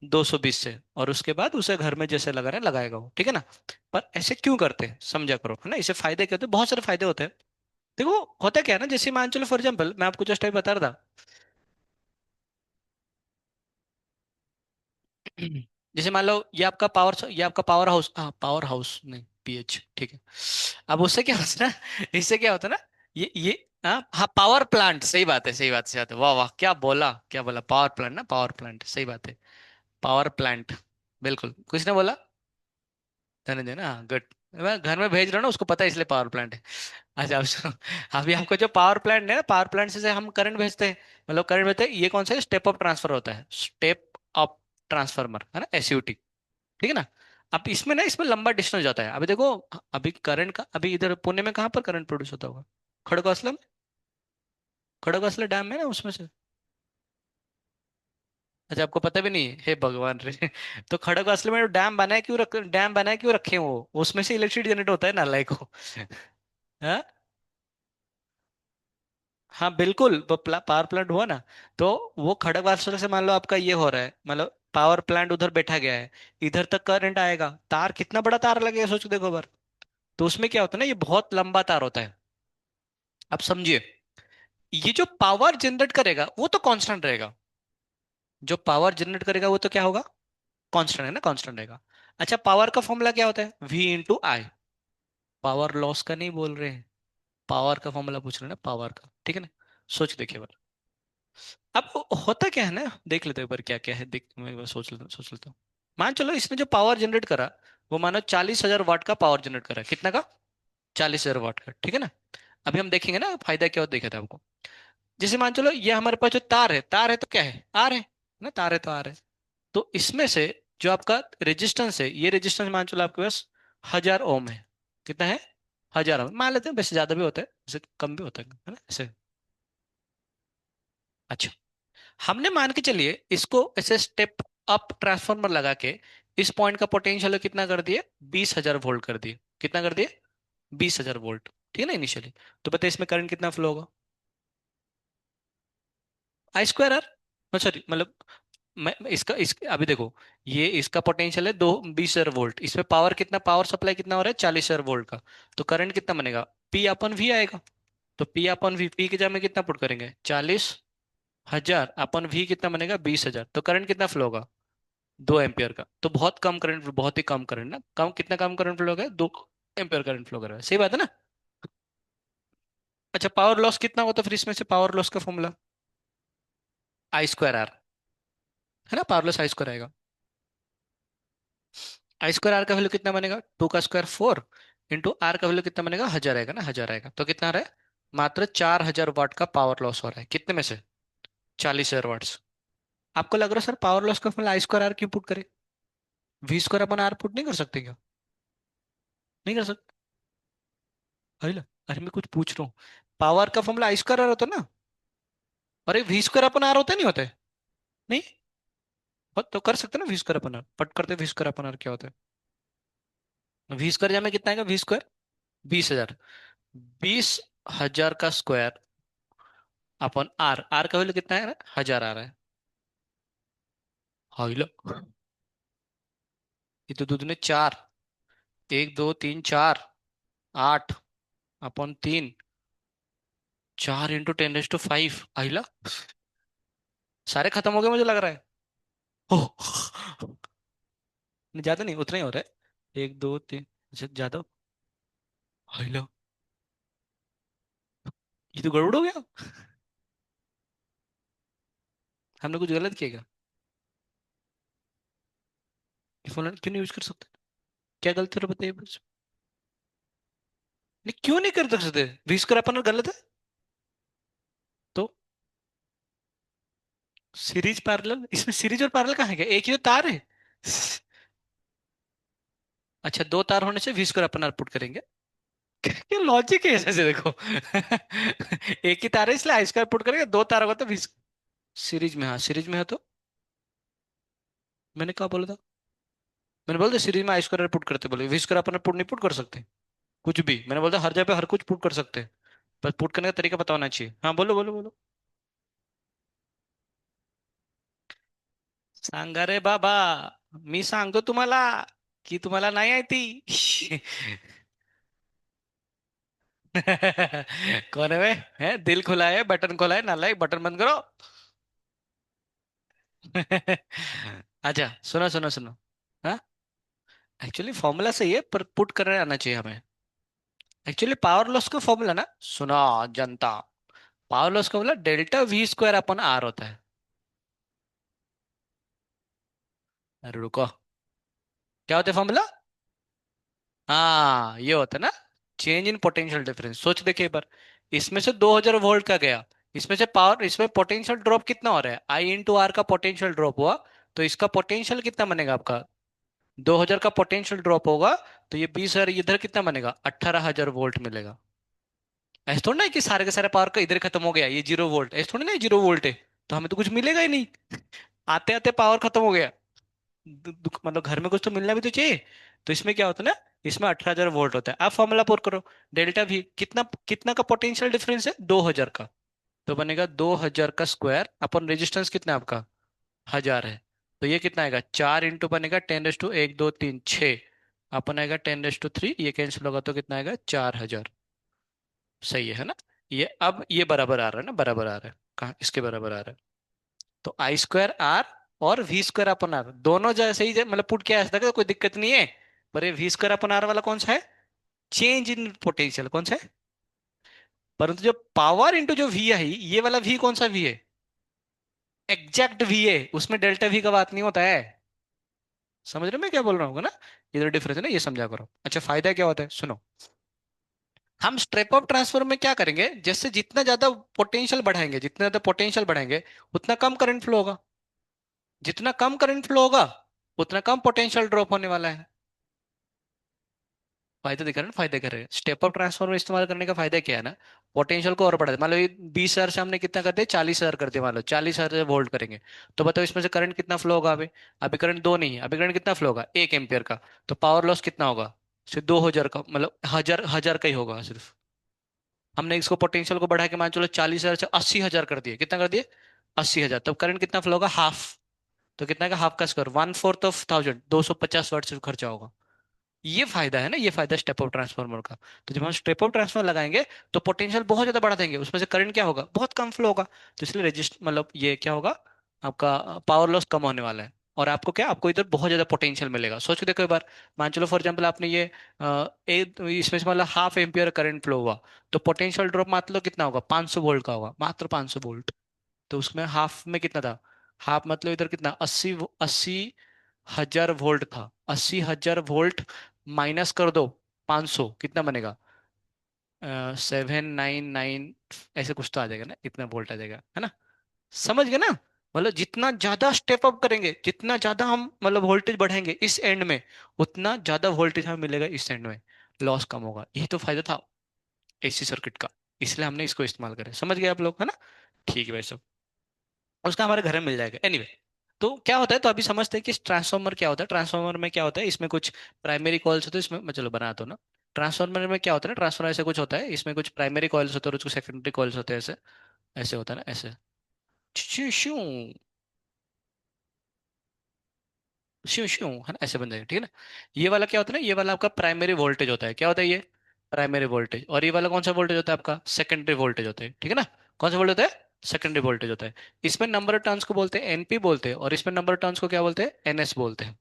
220 से, और उसके बाद उसे घर में जैसे लगा रहे हैं लगाएगा वो, ठीक है ना। पर ऐसे क्यों करते हैं समझा करो, है ना, इसे फायदे क्या होते हैं? बहुत सारे फायदे होते हैं। देखो, होता क्या है ना, जैसे मान चलो फॉर एग्जाम्पल मैं आपको जस्ट टाइम बता रहा था। जैसे मान लो ये आपका पावर हाउस, हाँ पावर हाउस नहीं, पीएच, ठीक है। अब उससे क्या होता है ना, इससे क्या होता है ना, ये हाँ हाँ, पावर प्लांट, सही बात है, सही बात, सही बात है, वाह वाह, क्या बोला, क्या बोला, पावर प्लांट ना, पावर प्लांट, सही बात है, पावर प्लांट, बिल्कुल, किसने बोला? धनंजय ना, गुड। मैं घर में भेज रहा हूँ ना, उसको पता है, इसलिए पावर प्लांट है। अच्छा, अब सुनो, अभी हमको जो पावर प्लांट है ना, पावर प्लांट से हम करंट भेजते हैं, मतलब करंट भेजते हैं, ये कौन सा है, स्टेप अप ट्रांसफर होता है, स्टेप अप ट्रांसफार्मर है ना, एसयूटी, ठीक है ना। अब इसमें ना, इसमें लंबा डिस्टेंस जाता है, अभी देखो, अभी करंट का, अभी इधर पुणे में कहाँ पर करंट प्रोड्यूस होता होगा? खड़गवासला में, खड़गवासला डैम है ना उसमें से। अच्छा, आपको पता भी नहीं है, हे भगवान रे तो खड़गवासला में डैम बना है, क्यों रख, डैम बना है क्यों रखे हैं वो, उसमें से इलेक्ट्रिसिटी जनरेट होता है नालायक को हाँ हाँ बिल्कुल, वो पावर प्लांट हुआ ना, तो वो खड़गवासला से मान लो आपका ये हो रहा है, मतलब पावर प्लांट उधर बैठा गया है, इधर तक करंट आएगा, तार कितना बड़ा तार लगेगा, सोच के देखो बार। तो उसमें क्या होता है ना, ये बहुत लंबा तार होता है। अब समझिए, ये जो पावर जनरेट करेगा वो तो कांस्टेंट रहेगा, जो पावर जनरेट करेगा वो तो क्या होगा, कांस्टेंट है ना, कांस्टेंट रहेगा। अच्छा, पावर का फॉर्मूला क्या होता है, V इंटू आई, पावर लॉस का नहीं बोल रहे हैं, पावर का फॉर्मूला पूछ रहे हैं ना, पावर का, ठीक है ना। सोच के देखिए बार, अब होता क्या है ना, देख लेते हैं एक बार क्या क्या है, देख मैं एक बार सोच लेता हूँ। मान चलो इसने जो पावर जनरेट करा, वो मानो 40,000 वाट का पावर जनरेट करा, कितना का, 40,000 वाट का, ठीक है ना। अभी हम देखेंगे ना फायदा क्या होता, देखे थे आपको। जैसे मान चलो ये हमारे पास जो तार है तो क्या है, आर है ना, तार है तो आर है। तो इसमें से जो आपका रेजिस्टेंस है, ये रेजिस्टेंस मान चलो आपके पास 1,000 ओम है, कितना है, 1,000 ओम मान लेते हैं, वैसे ज्यादा भी होता है, वैसे कम भी होता है ना ऐसे। अच्छा, हमने मान के चलिए इसको ऐसे स्टेप अप ट्रांसफार्मर लगा के इस पॉइंट का पोटेंशियल कितना कर दिए, 20,000 वोल्ट कर दिए, कितना कर दिए, 20,000 वोल्ट, ठीक है ना इनिशियली। तो बताइए इसमें करंट कितना फ्लो होगा, आई स्क्वायर आर, सॉरी मतलब मैं अभी देखो, ये इसका पोटेंशियल है 20,000 वोल्ट, इसमें पावर कितना, पावर सप्लाई कितना हो रहा है, 40,000 वोल्ट का, तो करंट कितना बनेगा, P अपन V आएगा। तो P अपन V, P की जगह में कितना पुट करेंगे, 40,000 अपन V कितना बनेगा, 20,000, तो करंट कितना फ्लो होगा, 2 एम्पियर का। तो बहुत कम करंट, बहुत ही कम करंट ना, कम, कितना कम करंट फ्लो हो गया, 2 एम्पियर करंट फ्लो कर रहा है, सही बात है ना। अच्छा, पावर लॉस कितना होता है फिर इसमें से, पावर लॉस का फॉर्मूला, आई स्क्वायर आर, है ना, पावर लॉस आई स्क्वायर आएगा। आई स्क्वायर आर का वैल्यू कितना बनेगा, 2 का स्क्वायर 4, इंटू आर का वैल्यू कितना बनेगा, 1,000 आएगा ना, 1,000 आएगा, तो कितना आ रहा है, मात्र 4,000 वाट का पावर लॉस हो रहा है, कितने में से, 40,000 वाट्स। आपको लग रहा है सर पावर लॉस का फॉर्मूला आई स्क्वायर आर क्यों पुट करे, V square upon R put नहीं कर सकते क्या, नहीं कर सकते, अरे अरे मैं कुछ पूछ रहा हूँ, पावर का फॉर्मूला आई स्क्वायर आर होता है ना, अरे V स्क्वायर अपन आर होता है, नहीं होता है, नहीं, तो कर सकते हैं ना, V स्क्वायर अपन आर पट करते, V स्क्वायर अपन आर क्या होता है, V स्क्वायर में कितना आएगा, V स्क्वायर 20,000, 20,000 का स्क्वायर अपन आर, आर का वैल्यू कितना है ना, 1,000 आ रहा है, हाँ लो, ये तो दूध ने 4, 1 2 3 4, 8 अपन 3, 4 × 10⁵ आइला, सारे खत्म हो गए मुझे लग रहा है, ओह नहीं, ज्यादा नहीं, उतना ही हो रहा है, 1 2 3, अच्छा ज्यादा, आइला, ये तो गड़बड़ हो गया, हमने कुछ गलत किया क्या, ये फोन क्यों नहीं यूज कर सकते, क्या गलती हो बताइए बस, नहीं क्यों नहीं कर सकते, 20 का अपन गलत है, तो सीरीज पैरेलल, इसमें सीरीज और पैरेलल कहाँ है, क्या एक ही तो तार है अच्छा, 2 तार होने से 20 का अपन पुट करेंगे, ये लॉजिक है ऐसे देखो एक ही तार है इसलिए आई स्क्वायर पुट करेंगे, 2 तार होगा तो 20, सीरीज में, हाँ सीरीज में है तो, मैंने क्या बोला था, मैंने बोला था सीरीज में आई स्क्वायर पुट करते, बोले 20 का अपन पुट नहीं पुट कर सकते, कुछ भी मैंने बोला था, हर जगह पे हर कुछ पुट कर सकते हैं, पर पुट करने का तरीका पता होना चाहिए, हाँ बोलो बोलो बोलो। सांगा रे बाबा, मी सांगतो तुम्हाला की तुम्हाला नाही आहे ती कौन है वे, है दिल खुला है बटन खोला है, नालायक बटन बंद करो अच्छा, सुनो सुनो सुनो, हाँ, एक्चुअली फॉर्मूला सही है पर पुट करने आना चाहिए हमें, एक्चुअली पावर लॉस का फॉर्मूला ना, सुना जनता, पावर लॉस का बोला delta V square upon R होता है। अरे रुको, क्या होता है फॉर्मूला? हाँ ये होता है ना, चेंज इन पोटेंशियल डिफरेंस। सोच देखिए एक बार, इसमें से 2000 वोल्ट का गया, इसमें से पावर, इसमें पोटेंशियल ड्रॉप कितना हो रहा है, आई इंटू आर का पोटेंशियल ड्रॉप हुआ, तो इसका पोटेंशियल कितना बनेगा आपका? 2000 का पोटेंशियल ड्रॉप होगा, तो ये 20,000 इधर कितना बनेगा? 18,000 वोल्ट मिलेगा। ऐसा थोड़ा ना है कि सारे के सारे पावर का इधर खत्म हो गया, ये 0 वोल्ट, ऐसा थोड़ा ना है 0 वोल्ट है तो हमें तो कुछ मिलेगा ही नहीं। आते आते पावर खत्म हो गया, मतलब घर में कुछ तो मिलना भी तो चाहिए। तो इसमें क्या होता है ना, इसमें 18,000 वोल्ट होता है। आप फॉर्मूला पुट करो, डेल्टा भी कितना, कितना का पोटेंशियल डिफरेंस है? 2000 का। तो बनेगा 2000 का स्क्वायर अपन रेजिस्टेंस कितना है आपका? 1000 है। तो ये कितना आएगा? 4 इंटू बनेगा 10⁻1 2 3 6, अपन आएगा 10⁻3, ये कैंसिल होगा तो कितना आएगा? 4000। सही है ना? ये अब ये बराबर आ रहा है ना, बराबर आ रहा है, कहाँ इसके बराबर आ रहा है। तो आई स्क्वायर आर और वी स्क्वायर अपन आर दोनों जैसे ही मतलब पुट किया ऐसा था, कोई दिक्कत नहीं है। पर ये वी स्क्वायर अपन आर वाला कौन सा है? चेंज इन पोटेंशियल कौन सा है? परंतु जो पावर इंटू जो वी है, ये वाला वी कौन सा वी है? एग्जैक्ट वी है, उसमें डेल्टा वी का बात नहीं होता है। समझ रहे हो मैं क्या बोल रहा हूँ ना? इधर डिफरेंस है ना, ये समझा करो। अच्छा फायदा क्या होता है सुनो, हम स्टेप अप ट्रांसफर में क्या करेंगे, जैसे जितना ज्यादा पोटेंशियल बढ़ाएंगे, जितना ज्यादा पोटेंशियल बढ़ाएंगे उतना कम करंट फ्लो होगा, जितना कम करंट फ्लो होगा उतना कम पोटेंशियल ड्रॉप होने वाला है। फायदा दिख रहा है ना, फायदा कर रहे हैं। स्टेप अप ट्रांसफॉर्मर इस्तेमाल करने का फायदा क्या है ना, पोटेंशियल को और बढ़ा दे। मान लो ये 20,000 से हमने कितना कर दिया, 40,000 कर दिया, मान लो 40,000 वोल्ट करेंगे, तो बताओ इसमें से करंट कितना फ्लो होगा? अभी अभी करंट दो नहीं है, अभी करंट कितना फ्लो होगा? 1 एम्पियर का। तो पावर लॉस कितना होगा? सिर्फ 2000 का, मतलब हजार हजार का ही होगा सिर्फ। हमने इसको पोटेंशियल को बढ़ा के मान चलो 40,000 से 80,000 कर दिए, कितना कर दिए? 80,000। तब करंट कितना फ्लो होगा? हाफ। तो कितना का हाफ का स्क्वायर? 1/4 ऑफ 1000, 250 वाट सिर्फ खर्चा होगा। ये फायदा है ना, ये फायदा स्टेप अप ट्रांसफार्मर का। तो जब हम स्टेप अप ट्रांसफार्मर लगाएंगे तो पोटेंशियल बहुत ज्यादा बढ़ा देंगे, उसमें से करंट क्या होगा? बहुत कम फ्लो होगा। तो इसलिए रजिस्ट मतलब ये क्या होगा, आपका पावर लॉस कम होने वाला है। और आपको क्या, आपको इधर बहुत ज्यादा पोटेंशियल मिलेगा। सोच के देखो एक बार, मान चलो फॉर एग्जांपल आपने ये इसमें से मतलब हाफ एम्पियर करंट फ्लो हुआ, तो पोटेंशियल ड्रॉप मान लो कितना होगा? 500 वोल्ट का होगा, मात्र 500 वोल्ट। तो उसमें हाफ में कितना था? हाफ मतलब इधर कितना, 80,000 वोल्ट था। 80,000 वोल्ट माइनस कर दो 500, कितना बनेगा? 799, ऐसे कुछ तो आ जाएगा ना, इतना वोल्ट आ जाएगा, है ना? समझ गए ना? मतलब जितना ज्यादा स्टेप अप करेंगे, जितना ज्यादा हम मतलब वोल्टेज बढ़ाएंगे इस एंड में, उतना ज्यादा वोल्टेज हमें मिलेगा इस एंड में, लॉस कम होगा। यही तो फायदा था एसी सर्किट का, इसलिए हमने इसको इस्तेमाल करा। समझ गए आप लोग, है ना? ठीक है भाई सब, उसका हमारे घर में मिल जाएगा एनीवे। तो क्या होता है, तो अभी समझते हैं कि ट्रांसफार्मर क्या होता है। ट्रांसफार्मर में क्या होता है, इसमें कुछ प्राइमरी कॉइल्स होते हैं, इसमें मैं चलो बना दो ना। ट्रांसफार्मर में क्या होता है ना, ट्रांसफार्मर ऐसे कुछ होता है, इसमें कुछ प्राइमरी कॉइल्स होते हैं और कुछ सेकेंडरी कॉइल्स होते हैं, ऐसे ऐसे होता है ना, ऐसे श्यू श्यू श्यू श्यू, है ना, ऐसे बन जाएगा, ठीक है ना। ये वाला क्या होता है ना, ये वाला आपका प्राइमरी वोल्टेज होता है। क्या होता है ये? Primary voltage. और ये वाला कौन सा वोल्टेज होता है आपका? सेकेंडरी वोल्टेज होता है, ठीक है ना। कौन सा वोल्टेज होता है? सेकेंडरी वोल्टेज होता है। इसमें नंबर टर्न्स को बोलते हैं एनपी बोलते हैं, और इसमें नंबर टर्न्स को क्या बोलते हैं? एनएस बोलते हैं।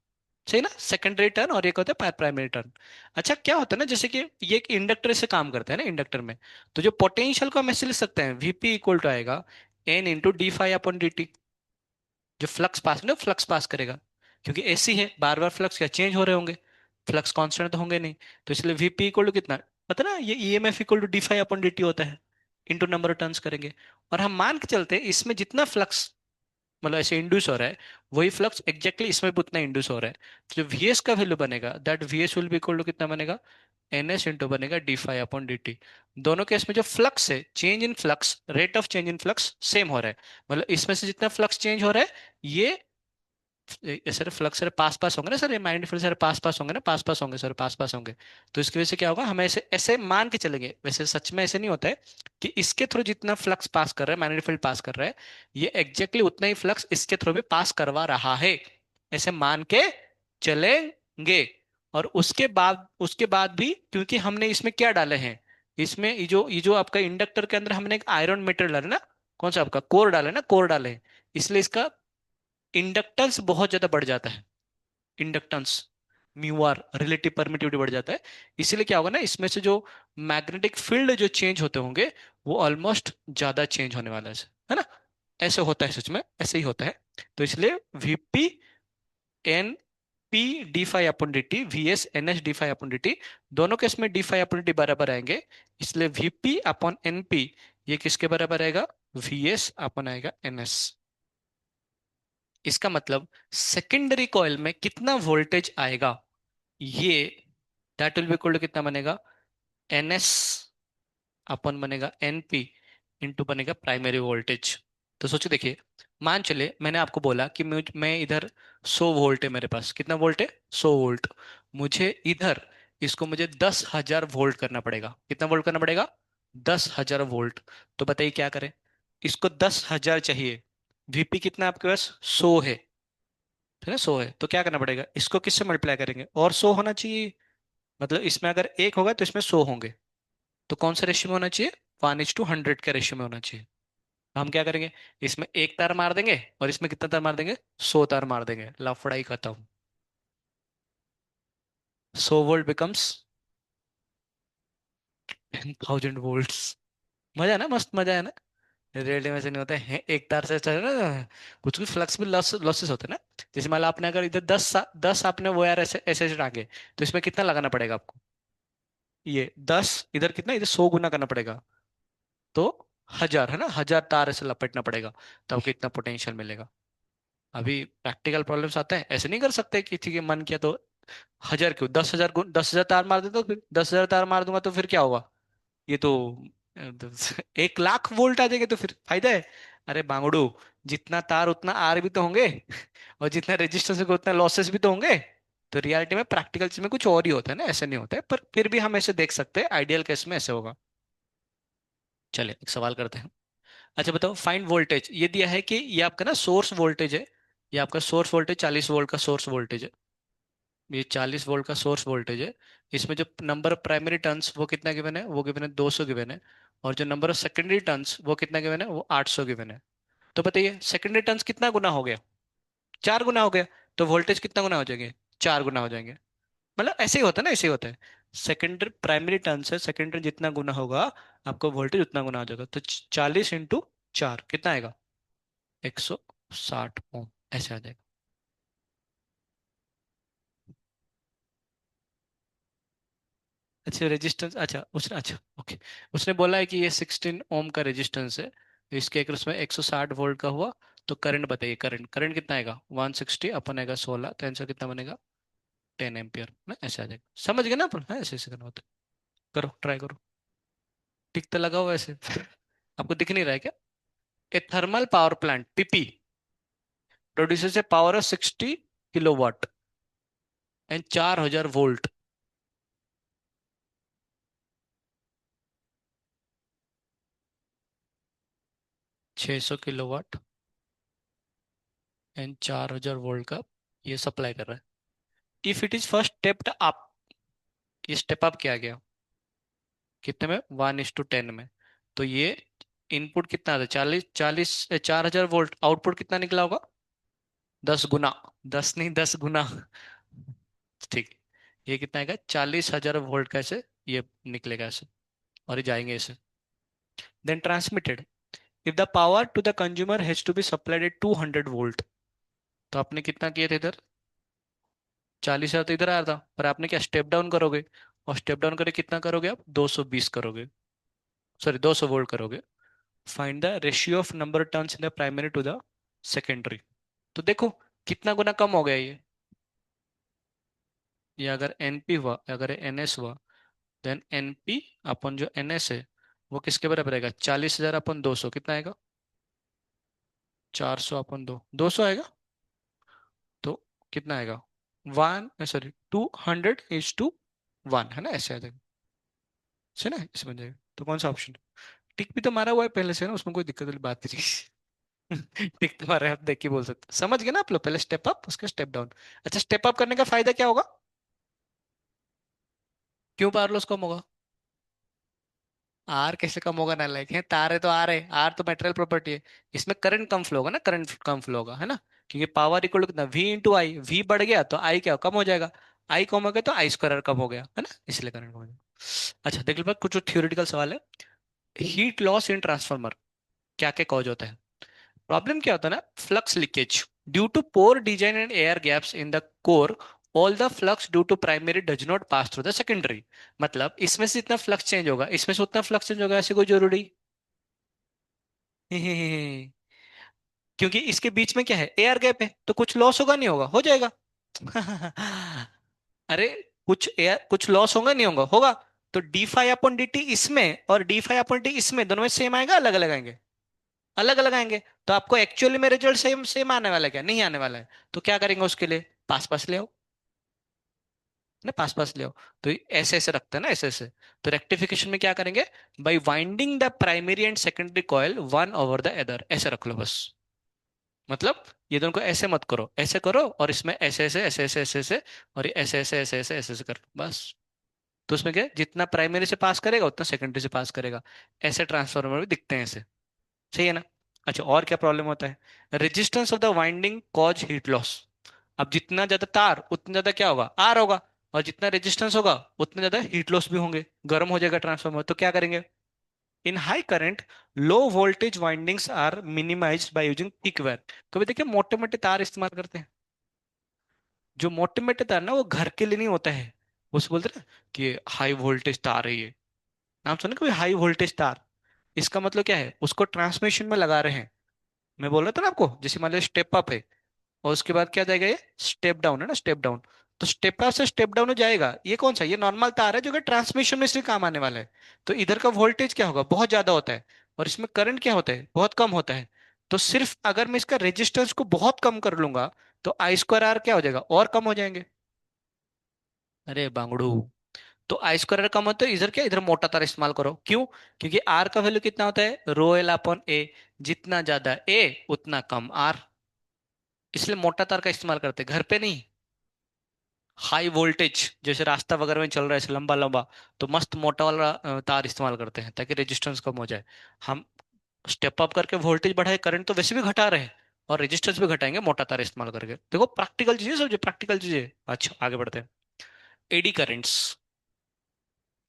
सही ना, सेकेंडरी टर्न और एक होता है प्राइमरी टर्न। अच्छा क्या होता है ना, जैसे कि ये एक इंडक्टर से काम करता है ना, इंडक्टर में तो जो पोटेंशियल को हम ऐसे लिख सकते हैं, वीपी इक्वल टू आएगा N into D phi upon D T. जो फ्लक्स पास ना, फ्लक्स पास करेगा, क्योंकि एसी है, बार बार फ्लक्स क्या चेंज हो रहे होंगे, फ्लक्स कांस्टेंट तो होंगे नहीं। तो इसलिए वीपी इक्वल टू कितना पता ना, ये EMF equal to d phi upon D t होता है, इंटू नंबर ऑफ टर्न्स करेंगे। और हम मान के चलते हैं इसमें जितना फ्लक्स मतलब ऐसे इंड्यूस हो रहा है, वही फ्लक्स एग्जैक्टली इसमें भी उतना इंड्यूस हो रहा है। तो जो वीएस का वैल्यू बनेगा, that VS will be equal to कितना बनेगा? एनएस इंटू बनेगा d phi upon D t. दोनों केस में जो फ्लक्स है, change in flux, rate of change in flux same हो रहा है। मतलब इसमें से जितना फ्लक्स चेंज हो रहा है, ये सर फ्लक्स सर पास पास होंगे ना सर, ये माइंड फिर सर पास पास होंगे ना, पास पास होंगे सर, पास पास होंगे। तो इसकी वजह से क्या होगा, हम ऐसे ऐसे मान के चलेंगे, वैसे सच में ऐसे नहीं होता है कि इसके थ्रू जितना फ्लक्स पास कर रहा है, मैग्नेटिक फील्ड पास कर रहा है, ये एग्जैक्टली उतना ही फ्लक्स इसके थ्रू भी पास करवा रहा है, ऐसे मान के चलेंगे। और उसके बाद भी क्योंकि हमने इसमें क्या डाले हैं, इसमें ये जो आपका इंडक्टर के अंदर हमने एक आयरन मेटल डाला ना, कौन सा आपका कोर डाला है ना, कोर डाले हैं, इसलिए इसका इंडक्टेंस बहुत ज्यादा बढ़ जाता है। Inductance mu r relative permittivity बढ़ जाता है। इसीलिए क्या होगा ना, इसमें से जो मैग्नेटिक फील्ड जो चेंज होते होंगे वो ऑलमोस्ट ज्यादा चेंज होने वाला है ना। ऐसे होता है, सच में ऐसे ही होता है। तो इसलिए VP N P d five upon D t, V S N S d five upon D t, दोनों केस में डी फाइव अपॉन डी बराबर आएंगे। इसलिए वीपी अपॉन एन पी ये किसके बराबर आएगा, वी एस अपॉन आएगा एन एस। इसका मतलब सेकेंडरी कॉइल में कितना वोल्टेज आएगा, ये that will be equal to कितना बनेगा, एन एस अपन बनेगा एनपी इंटू बनेगा प्राइमरी वोल्टेज। तो सोचो देखिए, मान चले मैंने आपको बोला कि मैं इधर 100 वोल्ट है मेरे पास, कितना वोल्ट है, 100 वोल्ट। मुझे इधर इसको मुझे 10,000 वोल्ट करना पड़ेगा, कितना वोल्ट करना पड़ेगा, 10,000 वोल्ट। तो बताइए क्या करें, इसको 10,000 चाहिए, वीपी कितना है आपके पास 100 है ना, 100 है, तो क्या करना पड़ेगा, इसको किससे मल्टीप्लाई करेंगे, और 100 होना चाहिए। मतलब इसमें अगर एक होगा तो इसमें 100 होंगे। तो कौन सा रेशियो में होना चाहिए, 1:100 के रेशियो में होना चाहिए। तो हम क्या करेंगे, इसमें एक तार मार देंगे और इसमें कितना तार मार देंगे, 100 तार मार देंगे, लफड़ाई खत्म। 100 वोल्ट बिकम्स 10,000 वोल्ट्स। मजा है ना, मस्त मजा है ना। रियलिटी में ऐसे नहीं होता है, एक तार से चल ना, कुछ कुछ फ्लक्स भी लॉसेस होते हैं ना। जैसे मान लो आपने अगर इधर 10 आपने वो यार ऐसे ऐसे ऐसे टांगे, तो इसमें कितना लगाना पड़ेगा आपको, ये 10 इधर कितना, इधर 100 गुना करना पड़ेगा। तो 1,000 है ना, 1,000 तार ऐसे लपेटना पड़ेगा, तब कितना पोटेंशियल मिलेगा। अभी प्रैक्टिकल प्रॉब्लम्स आते हैं, ऐसे नहीं कर सकते कि ठीक है मन किया तो 1,000 क्यों, 10,000 गुण 10,000 तार मार दे, तो फिर 10,000 तार मार दूंगा तो फिर क्या होगा, ये तो 1,00,000 वोल्ट आ जाएंगे, तो फिर फायदा है। अरे बांगड़ू, जितना तार उतना आर भी तो होंगे, और जितना रेजिस्टेंस होगा उतना लॉसेस भी तो होंगे। तो रियलिटी में प्रैक्टिकल में कुछ और ही होता है ना, ऐसे नहीं होता है, पर फिर भी हम ऐसे देख सकते हैं, आइडियल केस में ऐसे होगा। चलिए एक सवाल करते हैं। अच्छा बताओ, फाइंड वोल्टेज, ये दिया है कि ये आपका ना सोर्स वोल्टेज है, ये आपका सोर्स वोल्टेज 40 वोल्ट का सोर्स वोल्टेज है, ये 40 वोल्ट का सोर्स वोल्टेज है। इसमें जो नंबर ऑफ प्राइमरी टर्न्स वो कितना गिवन है, वो गिवन है 200 गिवन है। और जो नंबर ऑफ सेकेंडरी टर्न्स वो कितना गिवन है, वो 800 गिवन है। तो बताइए सेकेंडरी टर्न्स कितना गुना हो गया, 4 गुना हो गया। तो वोल्टेज कितना गुना हो जाएंगे, 4 गुना हो जाएंगे। मतलब ऐसे ही होता है ना, ऐसे ही होता है। सेकेंडरी प्राइमरी टर्न्स है, सेकेंडरी जितना गुना होगा आपको वोल्टेज उतना गुना हो जाएगा। तो 40 × 4 कितना आएगा, 160 ओम, ऐसे आ जाएगा। अच्छा रेजिस्टेंस, अच्छा उसने, अच्छा ओके, उसने बोला है कि ये 16 ओम का रेजिस्टेंस है, तो इसके एक उसमें 160 वोल्ट का हुआ। तो करंट बताइए, करंट करंट कितना आएगा, 160 अपन आएगा 16, तो आंसर कितना बनेगा, 10 एम्पियर ना, ऐसे आ जाएगा। समझ गए ना अपन, हाँ ऐसे ऐसे करना होता है। करो ट्राई करो। टिक तो लगाओ ऐसे आपको दिख नहीं रहा है क्या। A thermal power plant PP produces a power of 60 kilowatt and 4,000 volt. 600 kilowatt and 4,000 volt का ये सप्लाई कर रहा है। If it is first stepped up, ये स्टेप अप किया गया कितने में, 1:10 में। तो ये इनपुट कितना था, 40 4,000 वोल्ट, आउटपुट कितना निकला होगा, 10 गुना, 10 नहीं 10 गुना, ठीक। ये कितना आएगा, 40,000 वोल्ट का ऐसे ये निकलेगा ऐसे, और ये जाएंगे ऐसे। Then transmitted, if the power to the consumer has to be supplied at 200 volt. तो आपने कितना किए थे इधर, 40,000 तो इधर आया था, पर आपने क्या स्टेप डाउन करोगे, और स्टेप डाउन करके कितना करोगे आप, 220 करोगे, सॉरी 200 वोल्ट करोगे। Find the ratio of number turns in the primary to the secondary. तो देखो कितना गुना कम हो गया ये अगर एनपी हुआ, अगर एनएस हुआ, देन एनपी अपन जो एनएस है वो किसके बराबर आएगा, 40,000 अपन 200 कितना आएगा, 400 अपन 200 आएगा। तो कितना आएगा, 200 है ना, ऐसे आ जाएगा, है ना, ऐसे बन जाएगा। तो कौन सा ऑप्शन, टिक भी तो मारा हुआ है पहले से ना, उसमें कोई दिक्कत वाली बात नहीं। टिक तो मारा है, आप देख के बोल सकते, समझ गए ना आप लोग, पहले स्टेप अप उसका स्टेप डाउन। अच्छा स्टेप अप करने का फायदा क्या होगा, क्यों पावर लॉस कम होगा, आर कैसे कम होगा, ना लाइक है तार है तो आर है, आर तो मेटेरियल प्रॉपर्टी है। इसमें करंट कम फ्लो होगा ना, करंट कम फ्लो होगा है ना, क्योंकि पावर इक्वल टू कितना, वी इंटू आई, वी बढ़ गया तो आई क्या कम हो जाएगा। आई कम हो गया तो आई स्क्वायर कम हो गया है ना, इसलिए करंट कम हो गया। अच्छा देख लो कुछ थ्योरेटिकल सवाल है। हीट लॉस इन ट्रांसफार्मर क्या क्या कॉज होता है? प्रॉब्लम क्या होता है ना, flux leakage due to poor design and air gaps in the core, all the flux due to primary does not pass through the secondary. मतलब इसमें से इतना फ्लक्स चेंज होगा, इसमें से उतना फ्लक्स चेंज होगा, ऐसे कोई जरूरी क्योंकि इसके बीच में क्या है, एयर गैप है, तो कुछ लॉस होगा नहीं होगा, हो जाएगा। अरे कुछ एयर कुछ लॉस होगा नहीं होगा, होगा। तो d phi upon D t इसमें और डी फाई अपॉन टी इसमें, दोनों में सेम आएगा अलग अलग आएंगे? अलग अलग आएंगे। तो आपको एक्चुअली में रिजल्ट सेम सेम आने वाला है क्या? नहीं आने वाला है। तो क्या करेंगे उसके लिए, पास पास ले आओ ना, पास पास ले आओ। तो ऐसे ऐसे रखते हैं ना, ऐसे ऐसे। तो रेक्टिफिकेशन में क्या करेंगे, by winding the primary and secondary coil one over the other, ऐसे रख लो बस। मतलब ये दोनों को ऐसे मत करो, ऐसे करो, और इसमें ऐसे ऐसे ऐसे ऐसे ऐसे ऐसे, और ये ऐसे ऐसे ऐसे ऐसे ऐसे ऐसे कर लो बस। तो उसमें क्या है, जितना प्राइमरी से पास करेगा उतना सेकेंडरी से पास करेगा। ऐसे ट्रांसफार्मर भी दिखते हैं ऐसे, सही है ना? अच्छा और क्या प्रॉब्लम होता है, resistance of the winding cause heat loss. अब जितना ज्यादा तार उतना ज्यादा क्या होगा, आर होगा, और जितना रेजिस्टेंस होगा उतना ज्यादा हीट लॉस भी होंगे, गर्म हो जाएगा ट्रांसफार्मर। तो क्या करेंगे, in high current low voltage windings are minimized by using thick wire. कभी देखिए मोटे मोटे तार इस्तेमाल करते हैं, जो मोटे मोटे तार ना वो घर के लिए नहीं होता है, उसे बोलते हैं ना कि हाई वोल्टेज तार है ये। नाम सुने कभी हाई वोल्टेज तार? इसका मतलब क्या है, उसको ट्रांसमिशन में लगा रहे हैं। मैं बोल रहा था ना आपको, जैसे मान लो स्टेप अप है, और उसके बाद क्या जाएगा, ये स्टेप डाउन है ना, स्टेप डाउन। तो स्टेप अप से स्टेप डाउन हो जाएगा, ये कौन सा, ये नॉर्मल तार है जो कि ट्रांसमिशन में सिर्फ काम आने वाला है। तो इधर का वोल्टेज क्या होगा, बहुत ज्यादा होता है, और इसमें करंट क्या होता है, बहुत कम होता है। तो सिर्फ अगर मैं इसका रेजिस्टेंस को बहुत कम कर लूंगा, तो आई स्क्वायर आर क्या हो जाएगा, और कम हो जाएंगे। अरे बांगड़ू, तो आई स्क्वायर कम होता है, इधर क्या, इधर मोटा तार इस्तेमाल करो, क्यों? क्योंकि आर का वैल्यू कितना होता है, रो एल अपॉन ए, जितना ज्यादा ए उतना कम आर, इसलिए मोटा तार का इस्तेमाल करते हैं, घर पे नहीं। हाई वोल्टेज जैसे रास्ता वगैरह में चल रहा है ऐसे लंबा लंबा, तो मस्त मोटा वाला तार इस्तेमाल करते हैं ताकि रेजिस्टेंस कम हो जाए। हम स्टेप अप करके वोल्टेज बढ़ाए, करंट तो वैसे भी घटा रहे हैं, और रेजिस्टेंस भी घटाएंगे मोटा तार इस्तेमाल करके। देखो प्रैक्टिकल चीजें, सब प्रैक्टिकल चीजें। अच्छा आगे बढ़ते हैं। एडी करेंट्स,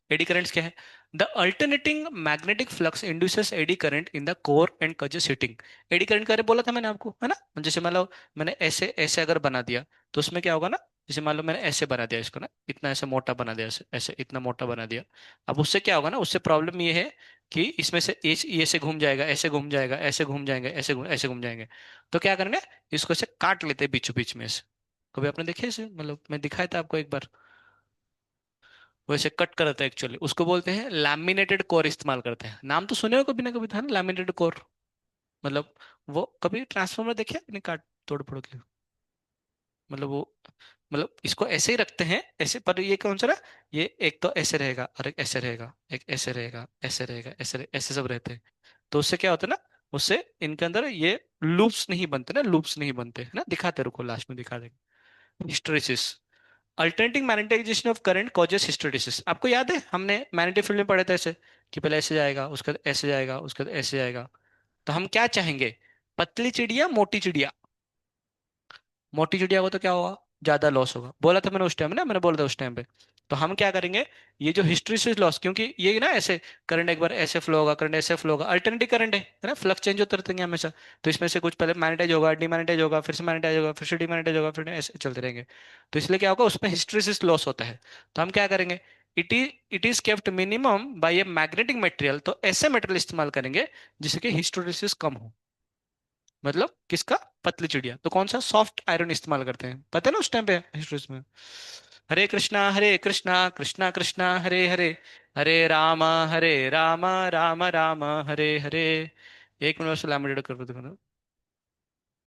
एडी करंट्स क्या है, the alternating magnetic flux induces eddy current in the core and causes heating. Eddy current करे बोला था मैंने आपको, है ना? जैसे मान लो मैंने ऐसे ऐसे अगर बना दिया, तो उसमें क्या होगा ना, जैसे मान लो मैंने ऐसे बना दिया इसको ना, इतना ऐसे मोटा बना दिया, ऐसे ऐसे इतना मोटा बना दिया। अब उससे क्या होगा ना, उससे प्रॉब्लम ये है कि इसमें से ये से घूम जाएगा, ऐसे घूम जाएगा, ऐसे घूम जाएंगे, ऐसे घूम जाएंगे। तो क्या करेंगे, इसको ऐसे काट लेते हैं बीचों बीच में से। कभी आपने देखे इसे, मतलब मैं दिखाया था आपको एक बार, वैसे कट करता है एक्चुअली, उसको बोलते हैं लैमिनेटेड कोर इस्तेमाल करते हैं। नाम तो सुने हो कभी ना कभी, था ना लैमिनेटेड कोर। मतलब वो कभी ट्रांसफॉर्मर देखे नहीं, काट तोड़ फोड़ के, मतलब वो, मतलब इसको ऐसे ही रखते हैं ऐसे, पर ये कौन सा ना, ये एक तो ऐसे रहेगा और एक ऐसे रहेगा, एक ऐसे रहेगा, ऐसे रहेगा, ऐसे सब रहते हैं। तो उससे क्या होता है ना, उससे इनके अंदर ये लूप्स नहीं बनते ना, लूप्स नहीं बनते है ना, दिखाते रुको लास्ट में दिखा देंगे। Hysteresis, alternating magnetization of current causes hysteresis. आपको याद है हमने मैग्नेटिक फील्ड में पढ़े थे ऐसे, कि पहले ऐसे जाएगा, उसके बाद ऐसे जाएगा, उसके बाद ऐसे जाएगा। तो हम क्या चाहेंगे, पतली चिड़िया मोटी चिड़िया? मोटी चिड़िया को तो क्या होगा, ज्यादा लॉस होगा, बोला था मैंने उस टाइम ना, मैंने बोला था उस टाइम पे। तो हम क्या करेंगे, ये जो हिस्ट्रेसिस लॉस, क्योंकि ये ना ऐसे करंट एक बार ऐसे फ्लो होगा, करंट ऐसे फ्लो होगा, अल्टरनेटिव करंट है ना, फ्लक्स चेंज होते रहते हैं हमेशा। तो इसमें से कुछ पहले मैग्नेटाइज होगा, डिमैग्नेटाइज होगा, फिर से मैग्नेटाइज होगा, फिर से डिमैग्नेटाइज होगा, फिर ऐसे चलते रहेंगे। तो इसलिए क्या होगा, उसमें हिस्ट्रेसिस लॉस होता है। तो हम क्या करेंगे, it is kept minimum by a magnetic material. तो ऐसे मटेरियल इस्तेमाल करेंगे जिससे कि हिस्टोरेसिस कम हो। मतलब किसका, पतली चिड़िया, तो कौन सा, सॉफ्ट आयरन इस्तेमाल करते हैं, पता है ना उस टाइम पे हिस्ट्रीज में। हरे कृष्णा कृष्णा कृष्णा हरे हरे, हरे राम राम राम हरे हरे। एक मिनट बस लैमिनेट कर दो,